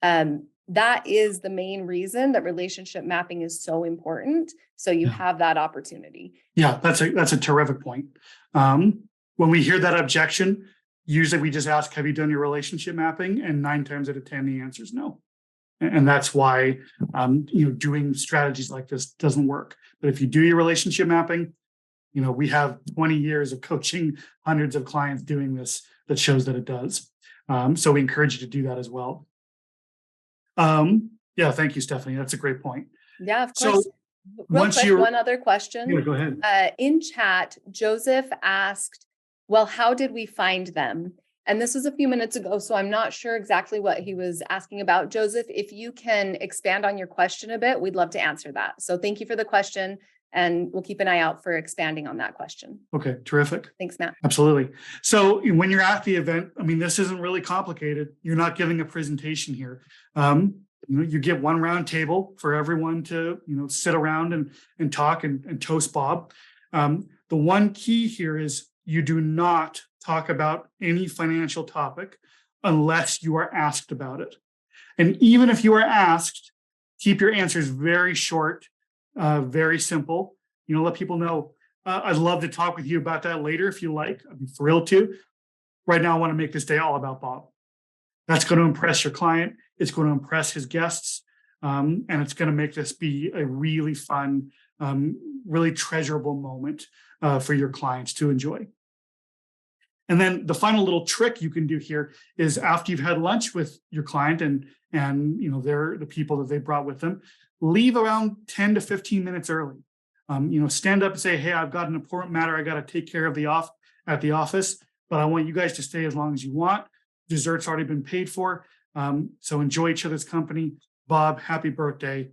That is the main reason that relationship mapping is so important. So you have that opportunity. Yeah, that's a terrific point. When we hear that objection, usually we just ask, have you done your relationship mapping? And 9 times out of 10, the answer is no. And that's why doing strategies like this doesn't work. But if you do your relationship mapping, we have 20 years of coaching hundreds of clients doing this that shows that it does. So we encourage you to do that as well. Yeah, thank you, Stephanie. That's a great point. Yeah, of course. So Real quick, one other question. Yeah, go ahead. In chat, Joseph asked, well, how did we find them? And this was a few minutes ago, so I'm not sure exactly what he was asking about. Joseph, if you can expand on your question a bit, we'd love to answer that. So thank you for the question, and we'll keep an eye out for expanding on that question. Okay, terrific. Thanks, Matt. Absolutely. So when you're at the event, this isn't really complicated. You're not giving a presentation here. You get one round table for everyone to, sit around and talk and toast Bob. The one key here is you do not talk about any financial topic unless you are asked about it. And even if you are asked, keep your answers very short, very simple. Let people know, I'd love to talk with you about that later if you like. I'd be thrilled to. Right now, I want to make this day all about Bob. That's going to impress your client. It's going to impress his guests. And it's going to make this be a really fun, really treasurable moment for your clients to enjoy. And then the final little trick you can do here is after you've had lunch with your client and they're the people that they brought with them, leave around 10 to 15 minutes early. Stand up and say, hey, I've got an important matter I got to take care of at the office, but I want you guys to stay as long as you want. Dessert's already been paid for. So enjoy each other's company. Bob, happy birthday.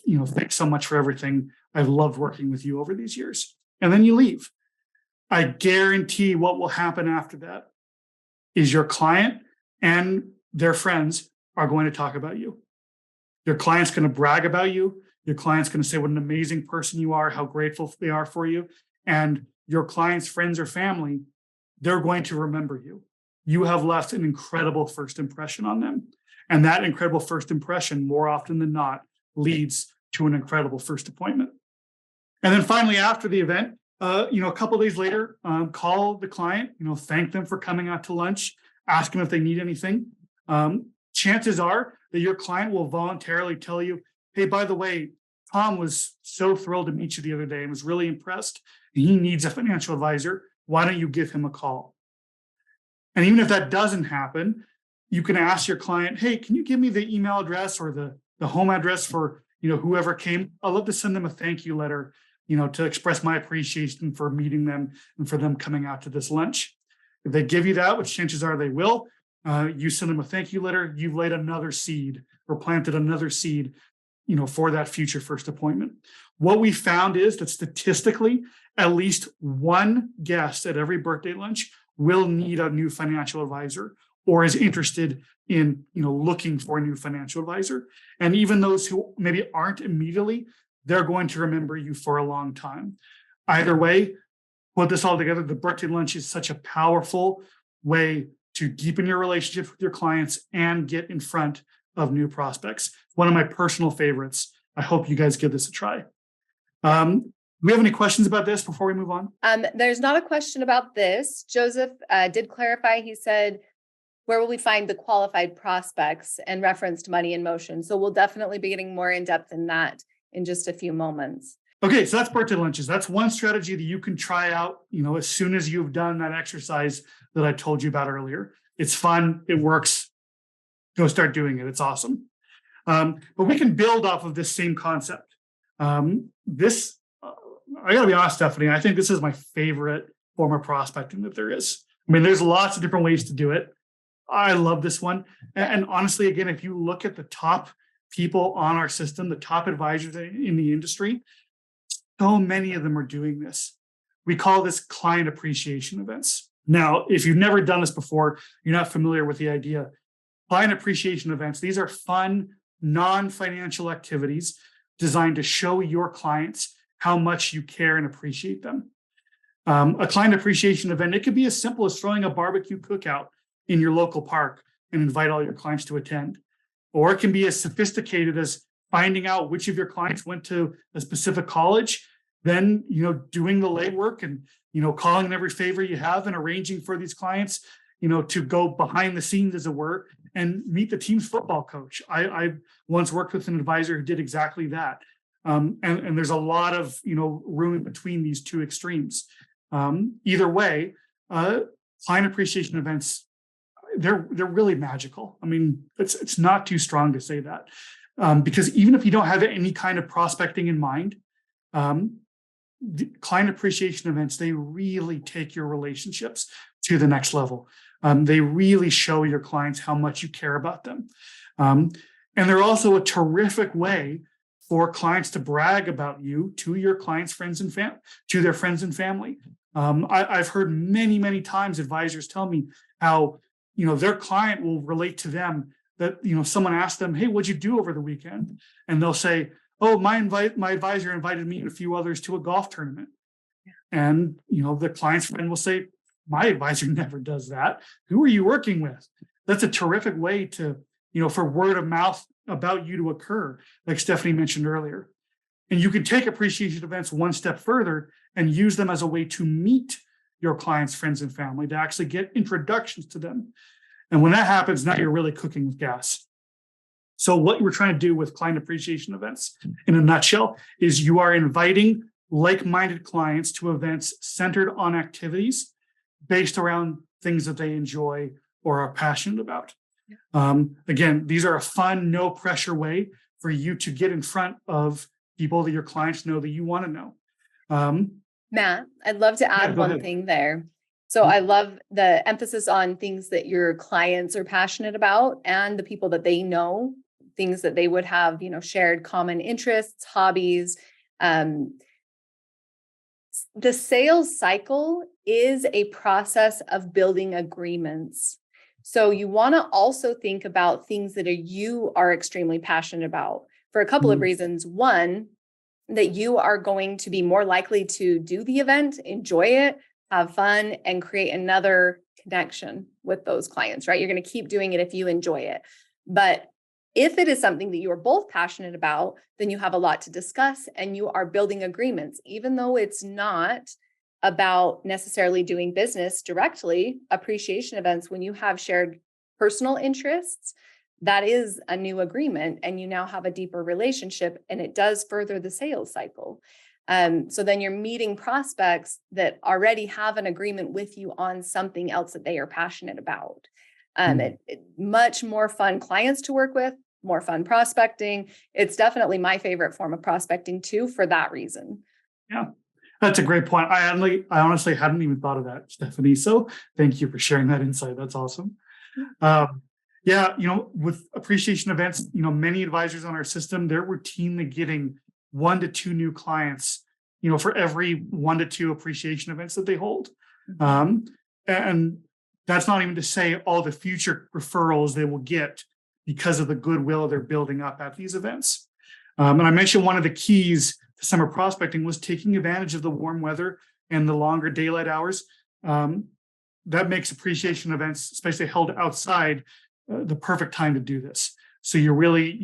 Thanks so much for everything. I've loved working with you over these years. And then you leave. I guarantee what will happen after that is your client and their friends are going to talk about you. Your client's going to brag about you. Your client's going to say what an amazing person you are, how grateful they are for you. And your client's friends or family, they're going to remember you. You have left an incredible first impression on them. And that incredible first impression, more often than not, leads to an incredible first appointment. And then finally, after the event, a couple of days later, call the client, thank them for coming out to lunch, ask them if they need anything. Chances are that your client will voluntarily tell you, hey, by the way, Tom was so thrilled to meet you the other day and was really impressed. And he needs a financial advisor. Why don't you give him a call? And even if that doesn't happen, you can ask your client, hey, can you give me the email address or the home address for whoever came? I'd love to send them a thank you letter, to express my appreciation for meeting them and for them coming out to this lunch. If they give you that, which chances are they will, you send them a thank you letter, you've laid another seed or planted another seed, for that future first appointment. What we found is that statistically, at least one guest at every birthday lunch will need a new financial advisor or is interested in, looking for a new financial advisor. And even those who maybe aren't immediately, they're going to remember you for a long time. Either way, put this all together. The birthday lunch is such a powerful way to deepen your relationship with your clients and get in front of new prospects. One of my personal favorites. I hope you guys give this a try. Do we have any questions about this before we move on? There's not a question about this. Joseph did clarify. He said, where will we find the qualified prospects, and referenced money in motion. So we'll definitely be getting more in depth in that in just a few moments. Okay, so that's birthday lunches. That's one strategy that you can try out, as soon as you've done that exercise that I told you about earlier. It's fun, it works. Go start doing it. It's awesome. But we can build off of this same concept. This, I gotta be honest, Stephanie, I think this is my favorite form of prospecting that there is. I mean, there's lots of different ways to do it. I love this one. And honestly, again, if you look at the top people on our system, the top advisors in the industry, so many of them are doing this. We call this client appreciation events. Now, if you've never done this before, you're not familiar with the idea. Client appreciation events, these are fun, non-financial activities designed to show your clients how much you care and appreciate them. A client appreciation event, it could be as simple as throwing a barbecue cookout in your local park and invite all your clients to attend. Or it can be as sophisticated as finding out which of your clients went to a specific college, then, doing the legwork and, calling every favor you have and arranging for these clients, to go behind the scenes, as it were, and meet the team's football coach. I once worked with an advisor who did exactly that. And there's a lot of, room in between these two extremes. Either way, client appreciation events, they're really magical. I mean, it's not too strong to say that, because even if you don't have any kind of prospecting in mind, the client appreciation events, they really take your relationships to the next level. They really show your clients how much you care about them. And they're also a terrific way for clients to brag about you to your clients, friends, and to their friends and family. I've heard many, many times advisors tell me how, their client will relate to them that, someone asked them, hey, what'd you do over the weekend? And they'll say, oh, my advisor invited me and a few others to a golf tournament. And, the client's friend will say, my advisor never does that. Who are you working with? That's a terrific way to, for word of mouth about you to occur, like Stephanie mentioned earlier. And you can take appreciation events one step further and use them as a way to meet your clients, friends, and family, to actually get introductions to them. And when that happens, now you're really cooking with gas. So what we're trying to do with client appreciation events, in a nutshell, is you are inviting like-minded clients to events centered on activities based around things that they enjoy or are passionate about. Again, these are a fun, no pressure way for you to get in front of people that your clients know that you want to know. Matt, I'd love to add one thing there. So I love the emphasis on things that your clients are passionate about and the people that they know, things that they would have, shared common interests, hobbies. The sales cycle is a process of building agreements. So you want to also think about things that you are extremely passionate about for a couple of reasons. One, that you are going to be more likely to do the event, enjoy it, have fun, and create another connection with those clients, right? You're going to keep doing it if you enjoy it. But if it is something that you are both passionate about, then you have a lot to discuss and you are building agreements, even though it's not about necessarily doing business directly. Appreciation events, when you have shared personal interests, that is a new agreement and you now have a deeper relationship, and it does further the sales cycle. So then you're meeting prospects that already have an agreement with you on something else that they are passionate about. Much more fun clients to work with, more fun prospecting. It's definitely my favorite form of prospecting too, for that reason. Yeah, that's a great point. I honestly hadn't even thought of that, Stephanie. So thank you for sharing that insight. That's awesome. Yeah, with appreciation events, many advisors on our system, they're routinely getting 1 to 2 new clients, for every 1 to 2 appreciation events that they hold. And that's not even to say all the future referrals they will get because of the goodwill they're building up at these events. And I mentioned one of the keys to summer prospecting was taking advantage of the warm weather and the longer daylight hours. That makes appreciation events, especially held outside, the perfect time to do this. So you're really,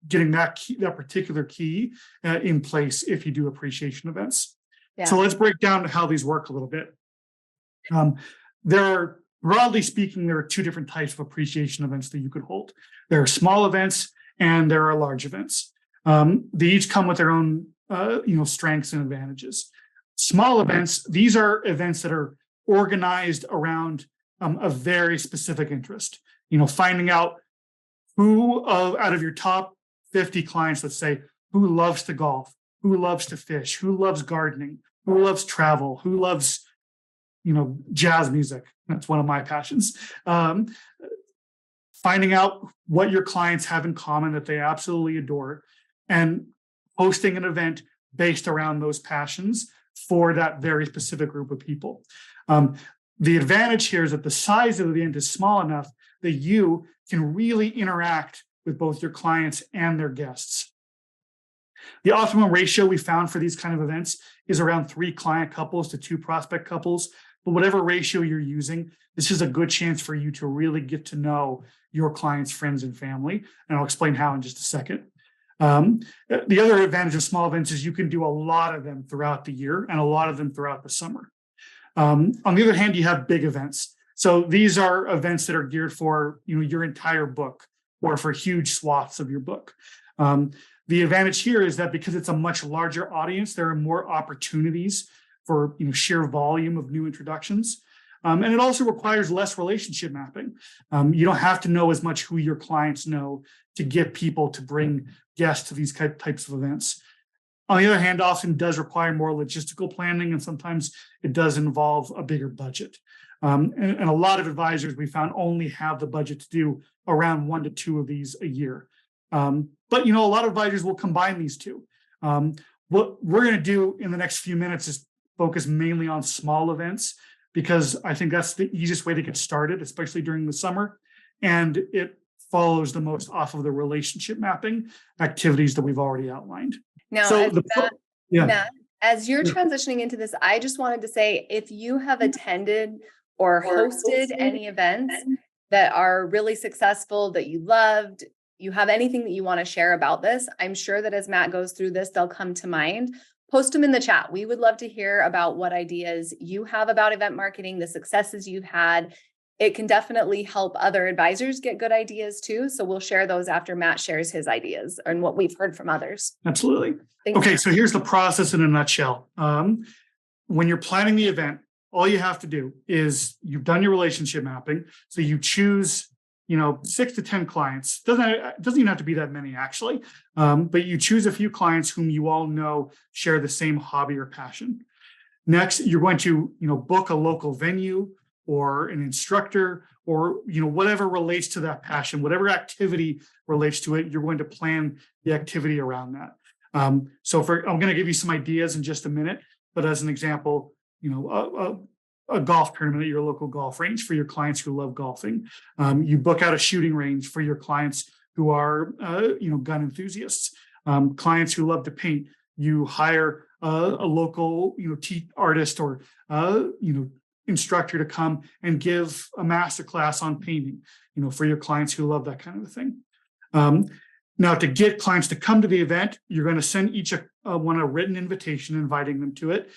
getting that particular key in place if you do appreciation events. Yeah. So let's break down how these work a little bit. Broadly speaking, there are 2 different types of appreciation events that you could hold. There are small events and there are large events. They each come with their own strengths and advantages. Small events, these are events that are organized around a very specific interest. Finding out who out of your top 50 clients, let's say, who loves to golf, who loves to fish, who loves gardening, who loves travel, who loves, jazz music. That's one of my passions. Finding out what your clients have in common that they absolutely adore, and hosting an event based around those passions for that very specific group of people. The advantage here is that the size of the event is small enough that you can really interact with both your clients and their guests. The optimum ratio we found for these kind of events is around 3 client couples to 2 prospect couples. But whatever ratio you're using, this is a good chance for you to really get to know your clients' friends and family. And I'll explain how in just a second. The other advantage of small events is you can do a lot of them throughout the year and a lot of them throughout the summer. On the other hand, you have big events. So these are events that are geared for your entire book or for huge swaths of your book. The advantage here is that because it's a much larger audience, there are more opportunities for sheer volume of new introductions. And it also requires less relationship mapping. You don't have to know as much who your clients know to get people to bring guests to these types of events. On the other hand, often does require more logistical planning, and sometimes it does involve a bigger budget. And a lot of advisors we found only have the budget to do around 1 to 2 of these a year. But a lot of advisors will combine these two. What we're going to do in the next few minutes is focus mainly on small events, because I think that's the easiest way to get started, especially during the summer. And it follows the most off of the relationship mapping activities that we've already outlined. Now, So Matt, as you're transitioning into this, I just wanted to say, if you have attended or hosted any events that are really successful, that you loved, you have anything that you want to share about this, I'm sure that as Matt goes through this, they'll come to mind. Post them in the chat. We would love to hear about what ideas you have about event marketing, the successes you've had. It can definitely help other advisors get good ideas too. So we'll share those after Matt shares his ideas and what we've heard from others. Absolutely. Okay, so here's the process in a nutshell. When you're planning the event, all you have to do is you've done your relationship mapping. So you choose 6 to 10 clients. Doesn't even have to be that many, actually. But you choose a few clients whom you all know share the same hobby or passion. Next, you're going to book a local venue or an instructor, or whatever relates to that passion, whatever activity relates to it. You're going to plan the activity around that. I'm going to give you some ideas in just a minute. But as an example, a golf tournament at your local golf range for your clients who love golfing. You book out a shooting range for your clients who are, gun enthusiasts. Clients who love to paint. You hire a local, artist or, instructor to come and give a masterclass on painting, for your clients who love that kind of a thing. Now, to get clients to come to the event, you're going to send each one a written invitation inviting them to it.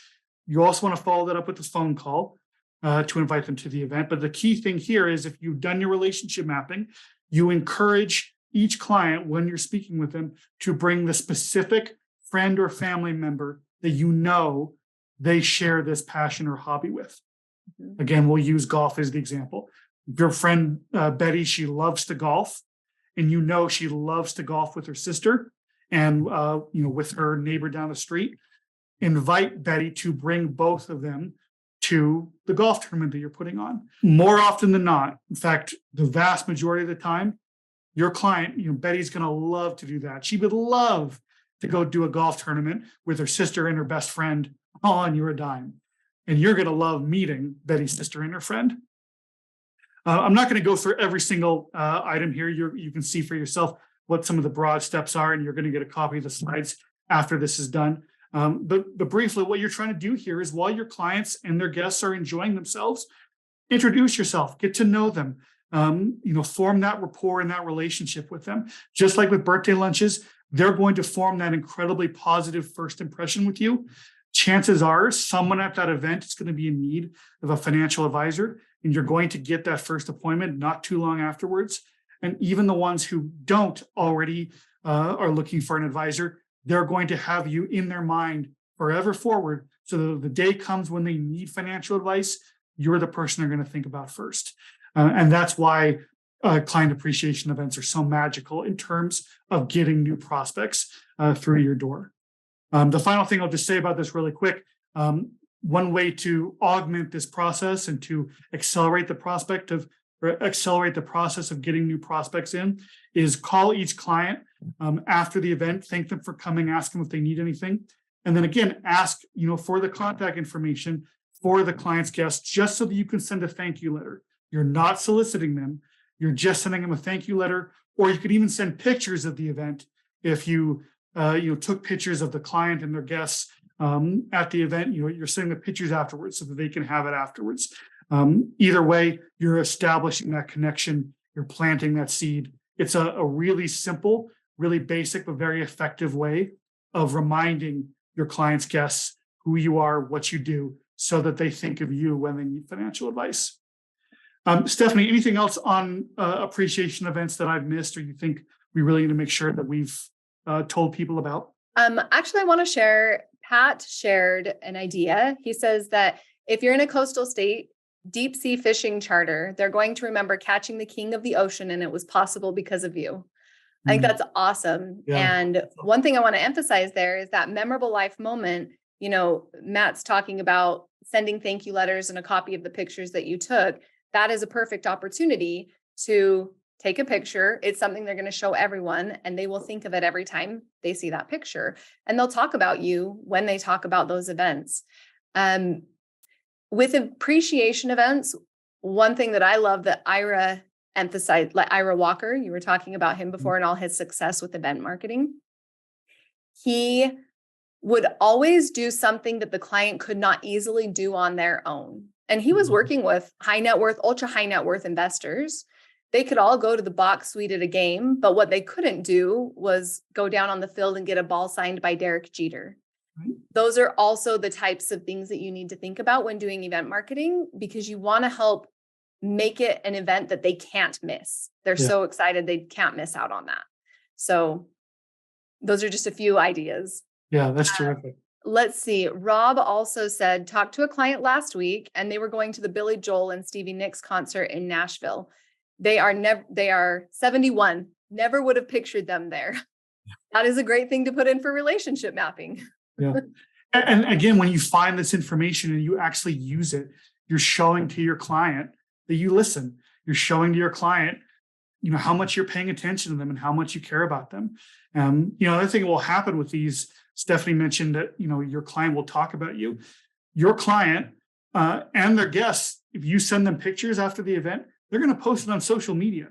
You also want to follow that up with a phone call to invite them to the event. But the key thing here is, if you've done your relationship mapping, you encourage each client, when you're speaking with them, to bring the specific friend or family member that they share this passion or hobby with. Again, we'll use golf as the example. Your friend Betty, she loves to golf, and she loves to golf with her sister and with her neighbor down the street. Invite Betty to bring both of them to the golf tournament that you're putting on. More often than not, in fact, the vast majority of the time, your client, Betty's going to love to do that. She would love to go do a golf tournament with her sister and her best friend all on your dime. And you're going to love meeting Betty's sister and her friend. I'm not going to go through every single item here. You can see for yourself what some of the broad steps are, and you're going to get a copy of the slides after this is done. But briefly, what you're trying to do here is, while your clients and their guests are enjoying themselves, introduce yourself, get to know them, form that rapport and that relationship with them. Just like with birthday lunches, they're going to form that incredibly positive first impression with you. Chances are someone at that event is going to be in need of a financial advisor, and you're going to get that first appointment not too long afterwards. And even the ones who don't already are looking for an advisor, they're going to have you in their mind forever forward. So that the day comes when they need financial advice, you're the person they're going to think about first. And that's why client appreciation events are so magical in terms of getting new prospects through your door. The final thing I'll just say about this really quick, one way to augment this process and to accelerate the process of getting new prospects in is call each client after the event, thank them for coming, ask them if they need anything. And then again, ask, for the contact information for the client's guests, just so that you can send a thank you letter. You're not soliciting them. You're just sending them a thank you letter, or you could even send pictures of the event if you took pictures of the client and their guests at the event. You're sending the pictures afterwards so that they can have it afterwards. Either way, you're establishing that connection. You're planting that seed. It's a really simple, really basic, but very effective way of reminding your clients' guests who you are, what you do, so that they think of you when they need financial advice. Stephanie, anything else on appreciation events that I've missed, or you think we really need to make sure that we've told people about? Actually, I want to share, Pat shared an idea. He says that if you're in a coastal state, deep sea fishing charter, they're going to remember catching the king of the ocean, and it was possible because of you. I think that's awesome. Yeah. And one thing I want to emphasize there is that memorable life moment. Matt's talking about sending thank you letters and a copy of the pictures that you took. That is a perfect opportunity to take a picture. It's something they're going to show everyone, and they will think of it every time they see that picture. And they'll talk about you when they talk about those events. With appreciation events, one thing that I love that Ira emphasized, like Ira Walker, you were talking about him before and all his success with event marketing. He would always do something that the client could not easily do on their own. And he was working with high net worth, ultra high net worth investors. They could all go to the box suite at a game, but what they couldn't do was go down on the field and get a ball signed by Derek Jeter. Right. Those are also the types of things that you need to think about when doing event marketing, because you want to help make it an event that they can't miss. They're so excited they can't miss out on that. So those are just a few ideas. Yeah, that's terrific. Let's see. Rob also said, talked to a client last week and they were going to the Billy Joel and Stevie Nicks concert in Nashville. They are 71. Never would have pictured them there. That is a great thing to put in for relationship mapping. Yeah. And again, when you find this information and you actually use it, you're showing to your client that you listen. You're showing to your client, how much you're paying attention to them and how much you care about them. Another thing that will happen with these, Stephanie mentioned that, your client will talk about you. Your client and their guests, if you send them pictures after the event, they're going to post it on social media.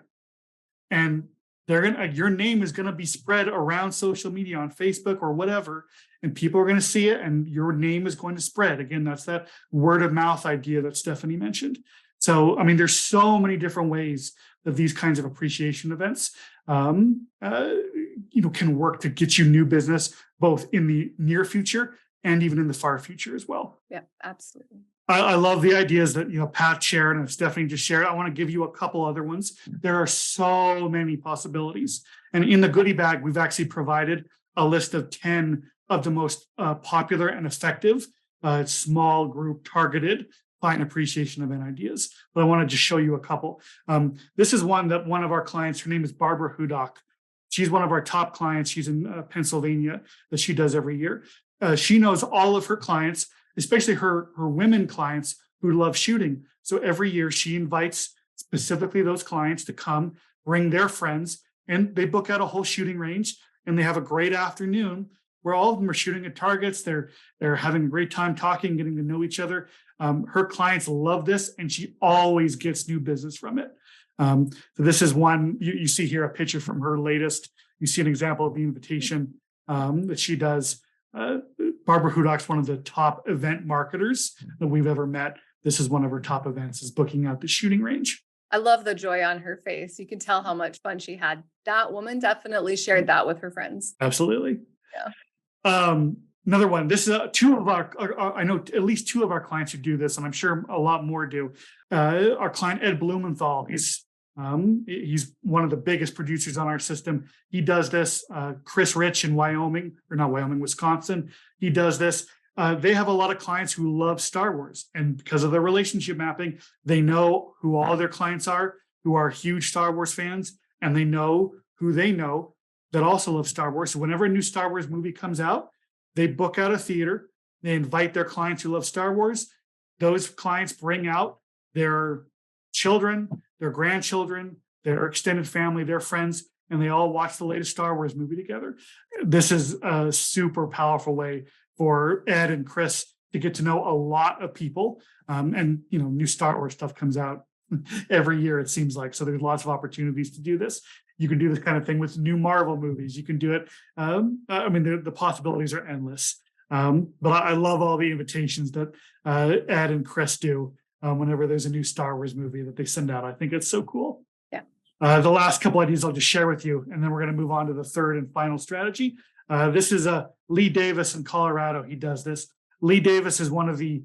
And your name is going to be spread around social media on Facebook or whatever, and people are going to see it and your name is going to spread. Again, that's that word of mouth idea that Stephanie mentioned. So, there's so many different ways that these kinds of appreciation events, can work to get you new business, both in the near future and even in the far future as well. Yeah, absolutely. I love the ideas that Pat shared and Stephanie just shared. I want to give you a couple other ones. There are so many possibilities. And in the goodie bag, we've actually provided a list of 10 of the most popular and effective small group targeted client appreciation event ideas. But I want to just show you a couple. This is one that one of our clients, her name is Barbara Hudak. She's one of our top clients. She's in Pennsylvania, that she does every year. She knows all of her clients, especially her women clients who love shooting. So every year she invites specifically those clients to come, bring their friends, and they book out a whole shooting range and they have a great afternoon where all of them are shooting at targets. They're having a great time talking, getting to know each other. Her clients love this, and she always gets new business from it. So this is one, you see here a picture from her latest. You see an example of the invitation that she does. Barbara Hudak's one of the top event marketers that we've ever met. This is one of her top events, is booking out the shooting range. I love the joy on her face. You can tell how much fun she had. That woman definitely shared that with her friends. Absolutely. Yeah. Another one. This is two of our, I know at least two of our clients who do this, and I'm sure a lot more do. Our client, Ed Blumenthal, he's He's one of the biggest producers on our system. He does this. Chris Rich in Wyoming, or not Wyoming, Wisconsin. He does this. They have a lot of clients who love Star Wars. And because of the relationship mapping, they know who all their clients are who are huge Star Wars fans, and they know who they know that also love Star Wars. So whenever a new Star Wars movie comes out, they book out a theater. They invite their clients who love Star Wars. Those clients bring out their children, their grandchildren, their extended family, their friends, and they all watch the latest Star Wars movie together. This is a super powerful way for Ed and Chris to get to know a lot of people. And new Star Wars stuff comes out every year, it seems like. So there's lots of opportunities to do this. You can do this kind of thing with new Marvel movies. You can do it. The possibilities are endless. But I love all the invitations that Ed and Chris do whenever there's a new Star Wars movie that they send out. I think it's so cool. Yeah. The last couple ideas I'll just share with you, and then we're going to move on to the third and final strategy. This is Lee Davis in Colorado. He does this. Lee Davis is one of the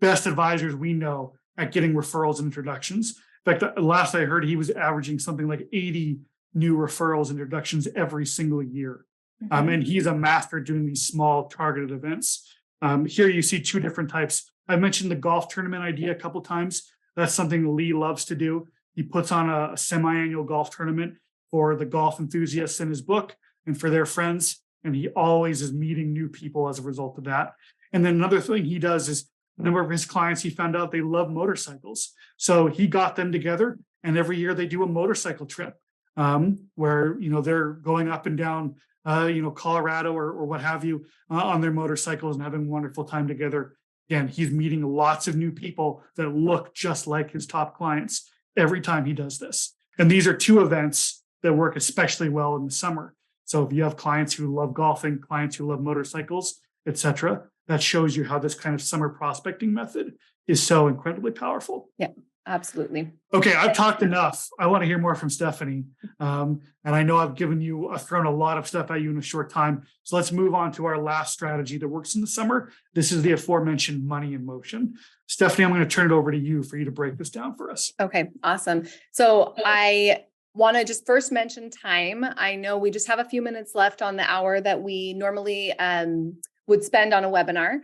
best advisors we know at getting referrals and introductions. In fact, last I heard, he was averaging something like 80 new referrals introductions every single year. And he's a master at doing these small targeted events. Here you see two different types. I mentioned the golf tournament idea a couple times. That's something Lee loves to do. He puts on a semi-annual golf tournament for the golf enthusiasts in his book and for their friends. And he always is meeting new people as a result of that. And then another thing he does is a number of his clients, he found out they love motorcycles. So he got them together, and every year they do a motorcycle trip where, they're going up and down, Colorado or what have you on their motorcycles and having a wonderful time together. Again, he's meeting lots of new people that look just like his top clients every time he does this. And these are two events that work especially well in the summer. So if you have clients who love golfing, clients who love motorcycles, etc., that shows you how this kind of summer prospecting method is so incredibly powerful. Yeah, absolutely. Okay, I've talked enough. I want to hear more from Stephanie. And I know I've thrown a lot of stuff at you in a short time. So let's move on to our last strategy that works in the summer. This is the aforementioned money in motion. Stephanie, I'm going to turn it over to you for you to break this down for us. Okay, awesome. So I want to just first mention time. I know we just have a few minutes left on the hour that we normally would spend on a webinar.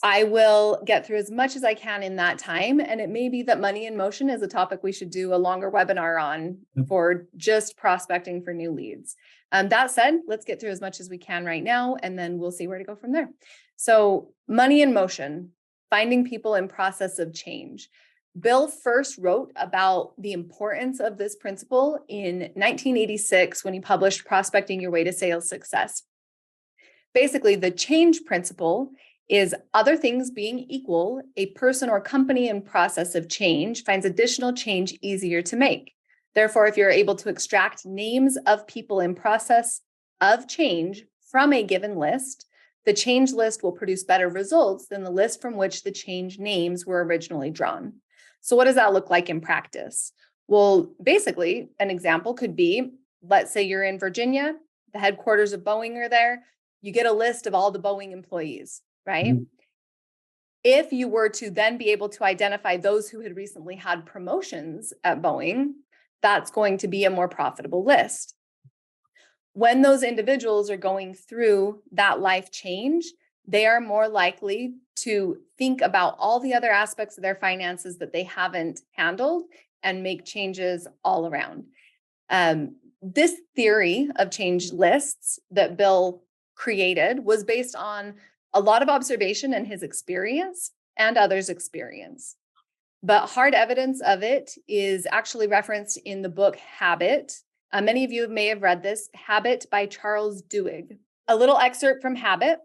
I will get through as much as I can in that time. And it may be that money in motion is a topic we should do a longer webinar on for just prospecting for new leads. That said, let's get through as much as we can right now, and then we'll see where to go from there. So money in motion, finding people in process of change. Bill first wrote about the importance of this principle in 1986 when he published Prospecting Your Way to Sales Success. Basically, the change principle is, other things being equal, a person or company in process of change finds additional change easier to make. Therefore, if you're able to extract names of people in process of change from a given list, the change list will produce better results than the list from which the change names were originally drawn. So what does that look like in practice? Well, basically, an example could be, let's say you're in Virginia, the headquarters of Boeing are there. You get a list of all the Boeing employees, right? Mm-hmm. If you were to then be able to identify those who had recently had promotions at Boeing, that's going to be a more profitable list. When those individuals are going through that life change, they are more likely to think about all the other aspects of their finances that they haven't handled and make changes all around. This theory of change lists that Bill created was based on a lot of observation and his experience and others' experience. But hard evidence of it is actually referenced in the book Habit. Many of you may have read this, Habit by Charles Duhigg. A little excerpt from Habit.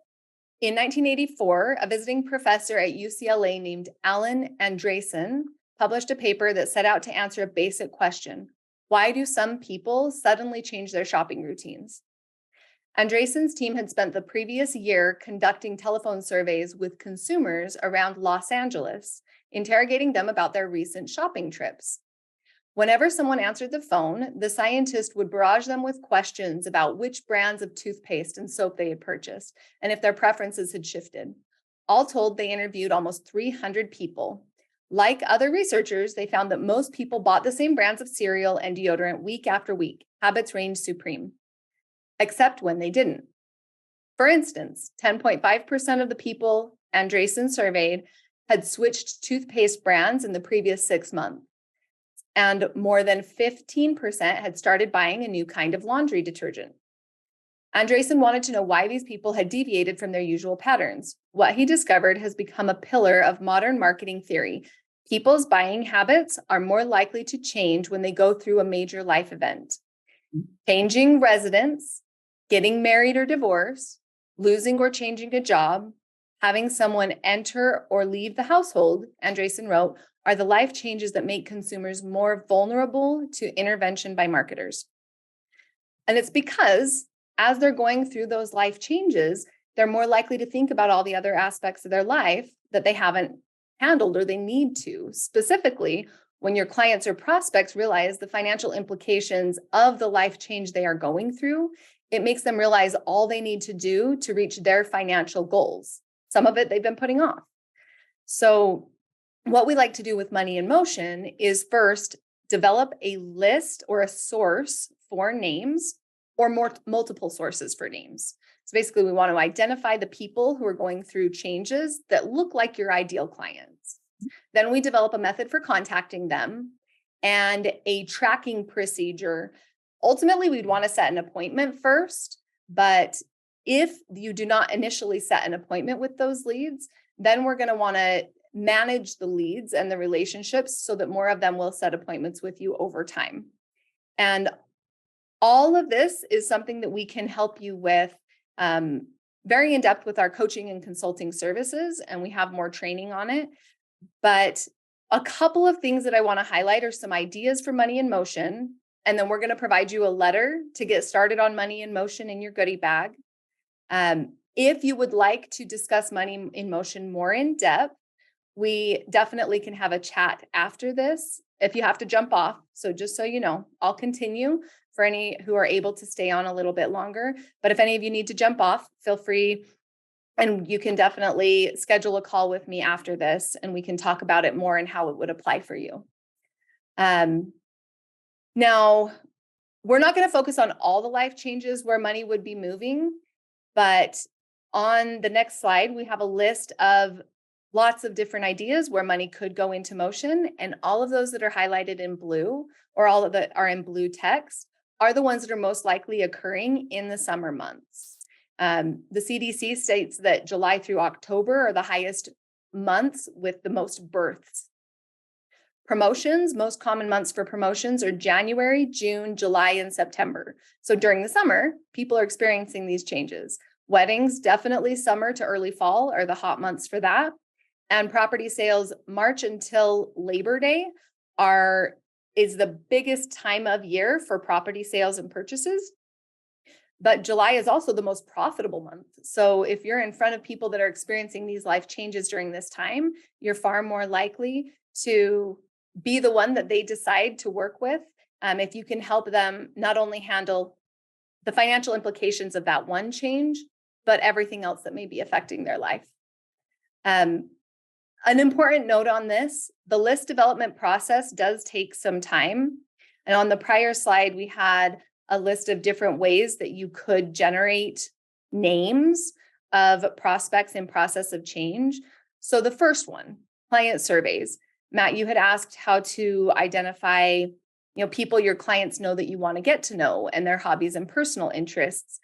In 1984, a visiting professor at UCLA named Alan Andreessen published a paper that set out to answer a basic question. Why do some people suddenly change their shopping routines? Andreessen's team had spent the previous year conducting telephone surveys with consumers around Los Angeles, interrogating them about their recent shopping trips. Whenever someone answered the phone, the scientist would barrage them with questions about which brands of toothpaste and soap they had purchased and if their preferences had shifted. All told, they interviewed almost 300 people. Like other researchers, they found that most people bought the same brands of cereal and deodorant week after week. Habits reigned supreme, except when they didn't. For instance, 10.5% of the people Andreessen surveyed had switched toothpaste brands in the previous 6 months, and more than 15% had started buying a new kind of laundry detergent. Andreessen wanted to know why these people had deviated from their usual patterns. What he discovered has become a pillar of modern marketing theory. People's buying habits are more likely to change when they go through a major life event. Changing residence, getting married or divorced, losing or changing a job, having someone enter or leave the household, Andreessen wrote, are the life changes that make consumers more vulnerable to intervention by marketers. And it's because as they're going through those life changes, they're more likely to think about all the other aspects of their life that they haven't handled or they need to. Specifically, when your clients or prospects realize the financial implications of the life change they are going through, it makes them realize all they need to do to reach their financial goals. Some of it they've been putting off. So what we like to do with Money in Motion is first develop a list or a source for names or multiple sources for names. So basically, we want to identify the people who are going through changes that look like your ideal clients. Then we develop a method for contacting them and a tracking procedure. Ultimately, we'd want to set an appointment first, but if you do not initially set an appointment with those leads, then we're going to want to manage the leads and the relationships so that more of them will set appointments with you over time. And all of this is something that we can help you with very in depth with our coaching and consulting services, and we have more training on it. But a couple of things that I want to highlight are some ideas for Money in Motion, and then we're going to provide you a letter to get started on Money in Motion in your goodie bag. If you would like to discuss Money in Motion more in depth, we definitely can have a chat after this if you have to jump off. So just so you know, I'll continue for any who are able to stay on a little bit longer. But if any of you need to jump off, feel free. And you can definitely schedule a call with me after this, and we can talk about it more and how it would apply for you. Now, we're not going to focus on all the life changes where money would be moving, but on the next slide, we have a list of lots of different ideas where money could go into motion. And all of those that are highlighted in blue, or all of that are in blue text, are the ones that are most likely occurring in the summer months. The CDC states that July through October are the highest months with the most births. Promotions, most common months for promotions are January, June, July, and September. So during the summer, people are experiencing these changes. Weddings, definitely summer to early fall are the hot months for that. And property sales, March until Labor Day is the biggest time of year for property sales and purchases. But July is also the most profitable month. So if you're in front of people that are experiencing these life changes during this time, you're far more likely to be the one that they decide to work with. If you can help them not only handle the financial implications of that one change, but everything else that may be affecting their life. An important note on this, the list development process does take some time. And on the prior slide, we had a list of different ways that you could generate names of prospects in process of change. So the first one, client surveys. Matt, you had asked how to identify, people your clients know that you want to get to know and their hobbies and personal interests.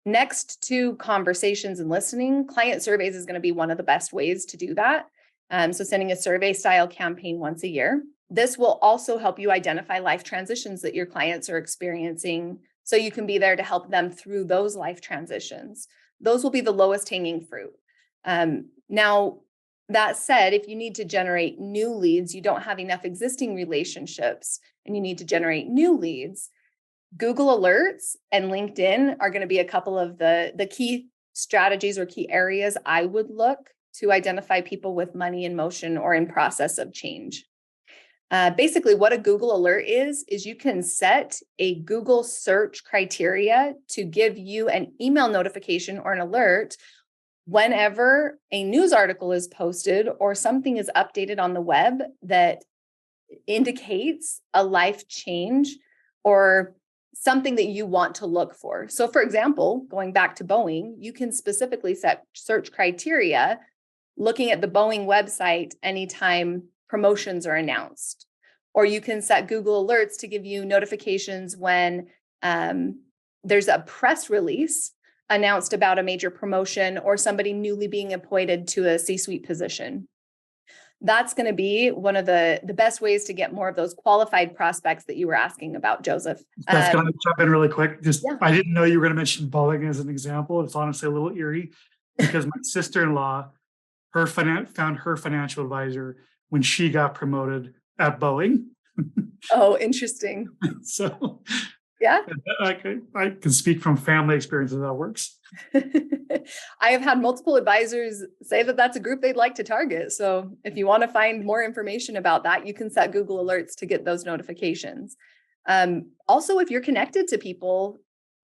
Next to conversations and listening, client surveys is going to be one of the best ways to do that. So sending a survey style campaign once a year. This will also help you identify life transitions that your clients are experiencing, so you can be there to help them through those life transitions. Those will be the lowest hanging fruit. Now, that said, if you need to generate new leads, you don't have enough existing relationships, and you need to generate new leads, Google Alerts and LinkedIn are going to be a couple of the key strategies or key areas I would look to identify people with money in motion or in process of change. Basically, what a Google Alert is you can set a Google search criteria to give you an email notification or an alert whenever a news article is posted or something is updated on the web that indicates a life change or something that you want to look for. So for example, going back to Boeing, you can specifically set search criteria looking at the Boeing website anytime promotions are announced. Or you can set Google Alerts to give you notifications when there's a press release announced about a major promotion or somebody newly being appointed to a C-suite position. That's going to be one of the best ways to get more of those qualified prospects that you were asking about, Joseph. That's going to jump in really quick. Yeah. I didn't know you were going to mention Boeing as an example. It's honestly a little eerie because my sister-in-law, found her financial advisor when she got promoted at Boeing. Oh, interesting. So yeah, I can speak from family experience how that works. I have had multiple advisors say that that's a group they'd like to target. So if you want to find more information about that, you can set Google Alerts to get those notifications. Also, if you're connected to people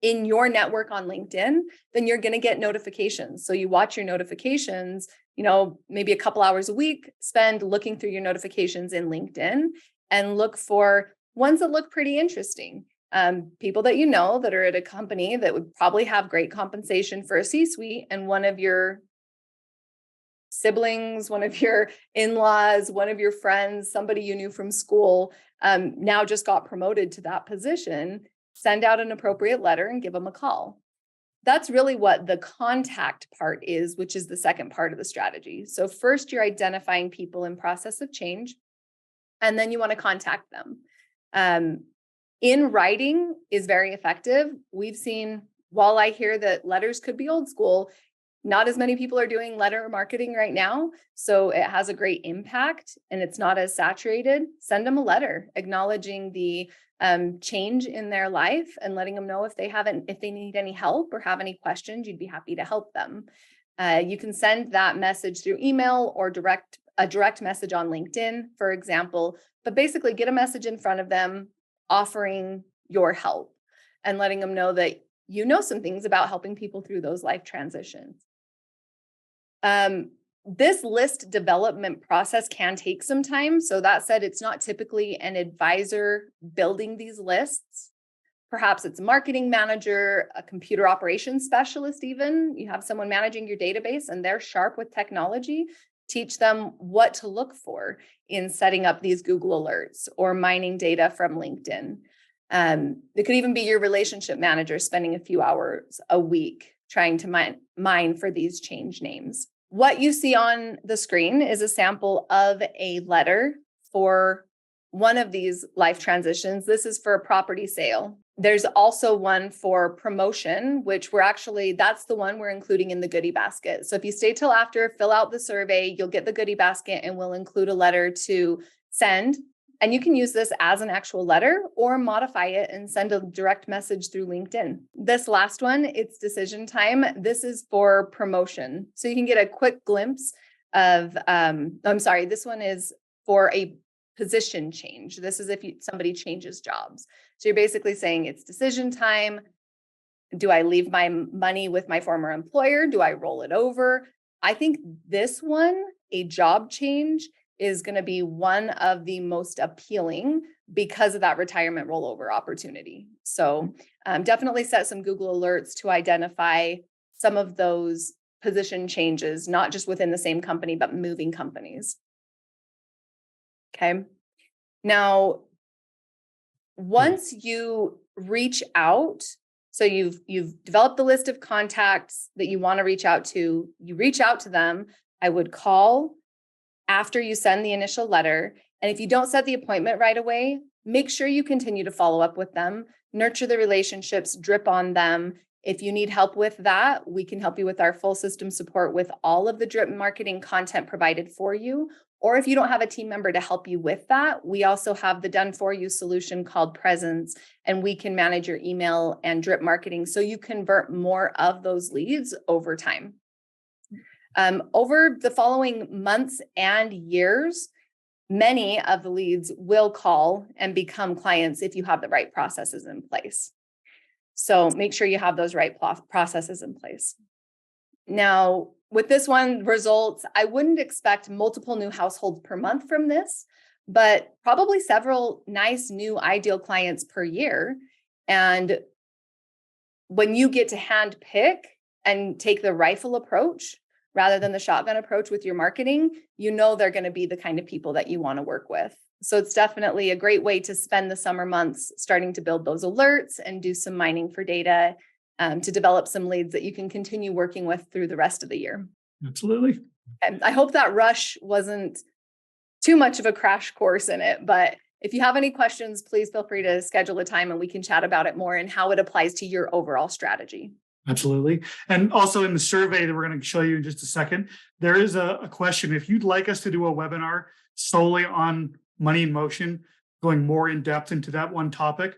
in your network on LinkedIn, then you're going to get notifications. So you watch your notifications, maybe a couple hours a week, spend looking through your notifications in LinkedIn and look for ones that look pretty interesting. People that that are at a company that would probably have great compensation for a C-suite, and one of your siblings, one of your in-laws, one of your friends, somebody you knew from school, now just got promoted to that position, send out an appropriate letter and give them a call. That's really what the contact part is, which is the second part of the strategy. So first, you're identifying people in process of change, and then you want to contact them. In writing is very effective. We've seen, while I hear that letters could be old school, not as many people are doing letter marketing right now. So it has a great impact and it's not as saturated. Send them a letter acknowledging the change in their life and letting them know if they need any help or have any questions, you'd be happy to help them. You can send that message through email or a direct message on LinkedIn, for example, but basically get a message in front of them offering your help and letting them know that you know some things about helping people through those life transitions. This list development process can take some time. So that said, it's not typically an advisor building these lists. Perhaps it's a marketing manager, a computer operations specialist, even. You have someone managing your database and they're sharp with technology. Teach them what to look for in setting up these Google Alerts or mining data from LinkedIn. It could even be your relationship manager spending a few hours a week trying to mine for these change names. What you see on the screen is a sample of a letter for one of these life transitions. This is for a property sale. There's also one for promotion, which that's the one we're including in the goodie basket. So if you stay till after, fill out the survey, you'll get the goodie basket and we'll include a letter to send. And you can use this as an actual letter or modify it and send a direct message through LinkedIn. This last one, it's decision time. This is for promotion. So you can get a quick glimpse of, this one is for a position change. This is if somebody changes jobs. So you're basically saying it's decision time. Do I leave my money with my former employer? Do I roll it over? I think this one, a job change, is going to be one of the most appealing because of that retirement rollover opportunity. So definitely set some Google Alerts to identify some of those position changes, not just within the same company, but moving companies. Okay. Now, once you reach out, so you've developed the list of contacts that you want to reach out to, you reach out to them. I would call after you send the initial letter. And if you don't set the appointment right away, make sure you continue to follow up with them, nurture the relationships, drip on them. If you need help with that, we can help you with our full system support with all of the drip marketing content provided for you. Or if you don't have a team member to help you with that, we also have the done for you solution called Presence, and we can manage your email and drip marketing so you convert more of those leads over time. Over the following months and years, many of the leads will call and become clients if you have the right processes in place. So make sure you have those right processes in place. Now, with this one, results, I wouldn't expect multiple new households per month from this, but probably several nice new ideal clients per year. And when you get to hand pick and take the rifle approach rather than the shotgun approach with your marketing, you know they're going to be the kind of people that you want to work with. So it's definitely a great way to spend the summer months starting to build those alerts and do some mining for data to develop some leads that you can continue working with through the rest of the year. Absolutely. And I hope that rush wasn't too much of a crash course in it, but if you have any questions, please feel free to schedule a time and we can chat about it more and how it applies to your overall strategy. Absolutely. And also in the survey that we're going to show you in just a second, there is a question. If you'd like us to do a webinar solely on money in motion, going more in depth into that one topic,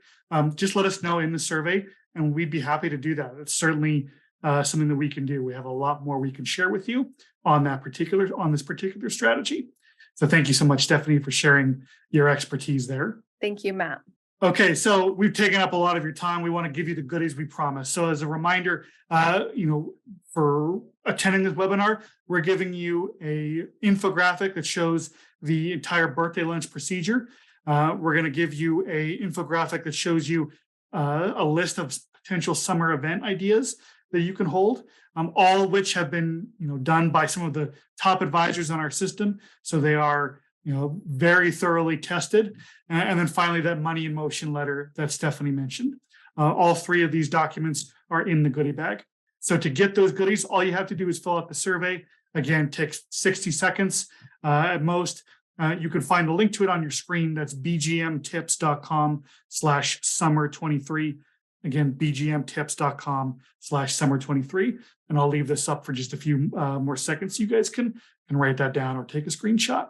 just let us know in the survey and we'd be happy to do that. It's certainly something that we can do. We have a lot more we can share with you on this particular strategy. So thank you so much, Stephanie, for sharing your expertise there. Thank you, Matt. Okay, so we've taken up a lot of your time. We want to give you the goodies we promised. So as a reminder, for attending this webinar, we're giving you a infographic that shows the entire birthday lunch procedure. We're going to give you a infographic that shows you a list of potential summer event ideas that you can hold, all of which have been done by some of the top advisors on our system. So they are very thoroughly tested. And then finally, that money in motion letter that Stephanie mentioned. All three of these documents are in the goodie bag. So to get those goodies, all you have to do is fill out the survey. Again, takes 60 seconds at most. You can find the link to it on your screen. That's bgmtips.com/summer23. Again, bgmtips.com/summer23. And I'll leave this up for just a few more seconds. So you guys can write that down or take a screenshot.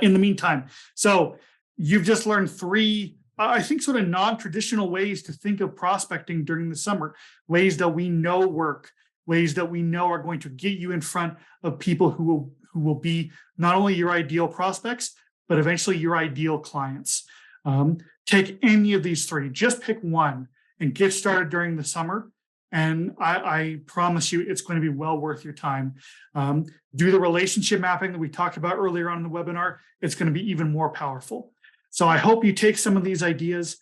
In the meantime, so you've just learned three, I think, sort of non-traditional ways to think of prospecting during the summer, ways that we know work, ways that we know are going to get you in front of people who will be not only your ideal prospects, but eventually your ideal clients. Take any of these three, just pick one and get started during the summer. And I promise you, it's going to be well worth your time. Do the relationship mapping that we talked about earlier on in the webinar. It's going to be even more powerful. So I hope you take some of these ideas,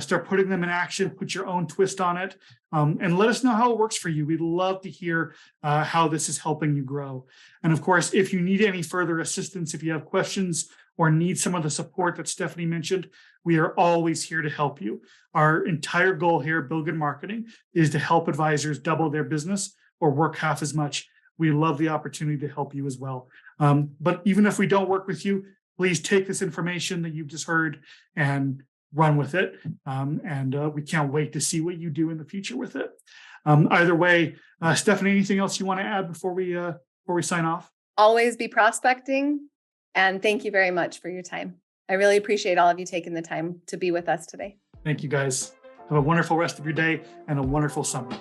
start putting them in action, put your own twist on it, and let us know how it works for you. We'd love to hear how this is helping you grow. And of course, if you need any further assistance, if you have questions or need some of the support that Stephanie mentioned, we are always here to help you. Our entire goal here at Bill Good Marketing is to help advisors double their business or work half as much. We love the opportunity to help you as well. But even if we don't work with you, please take this information that you've just heard and run with it. We can't wait to see what you do in the future with it. Either way, Stephanie, anything else you want to add before we sign off? Always be prospecting. And thank you very much for your time. I really appreciate all of you taking the time to be with us today. Thank you, guys. Have a wonderful rest of your day and a wonderful summer.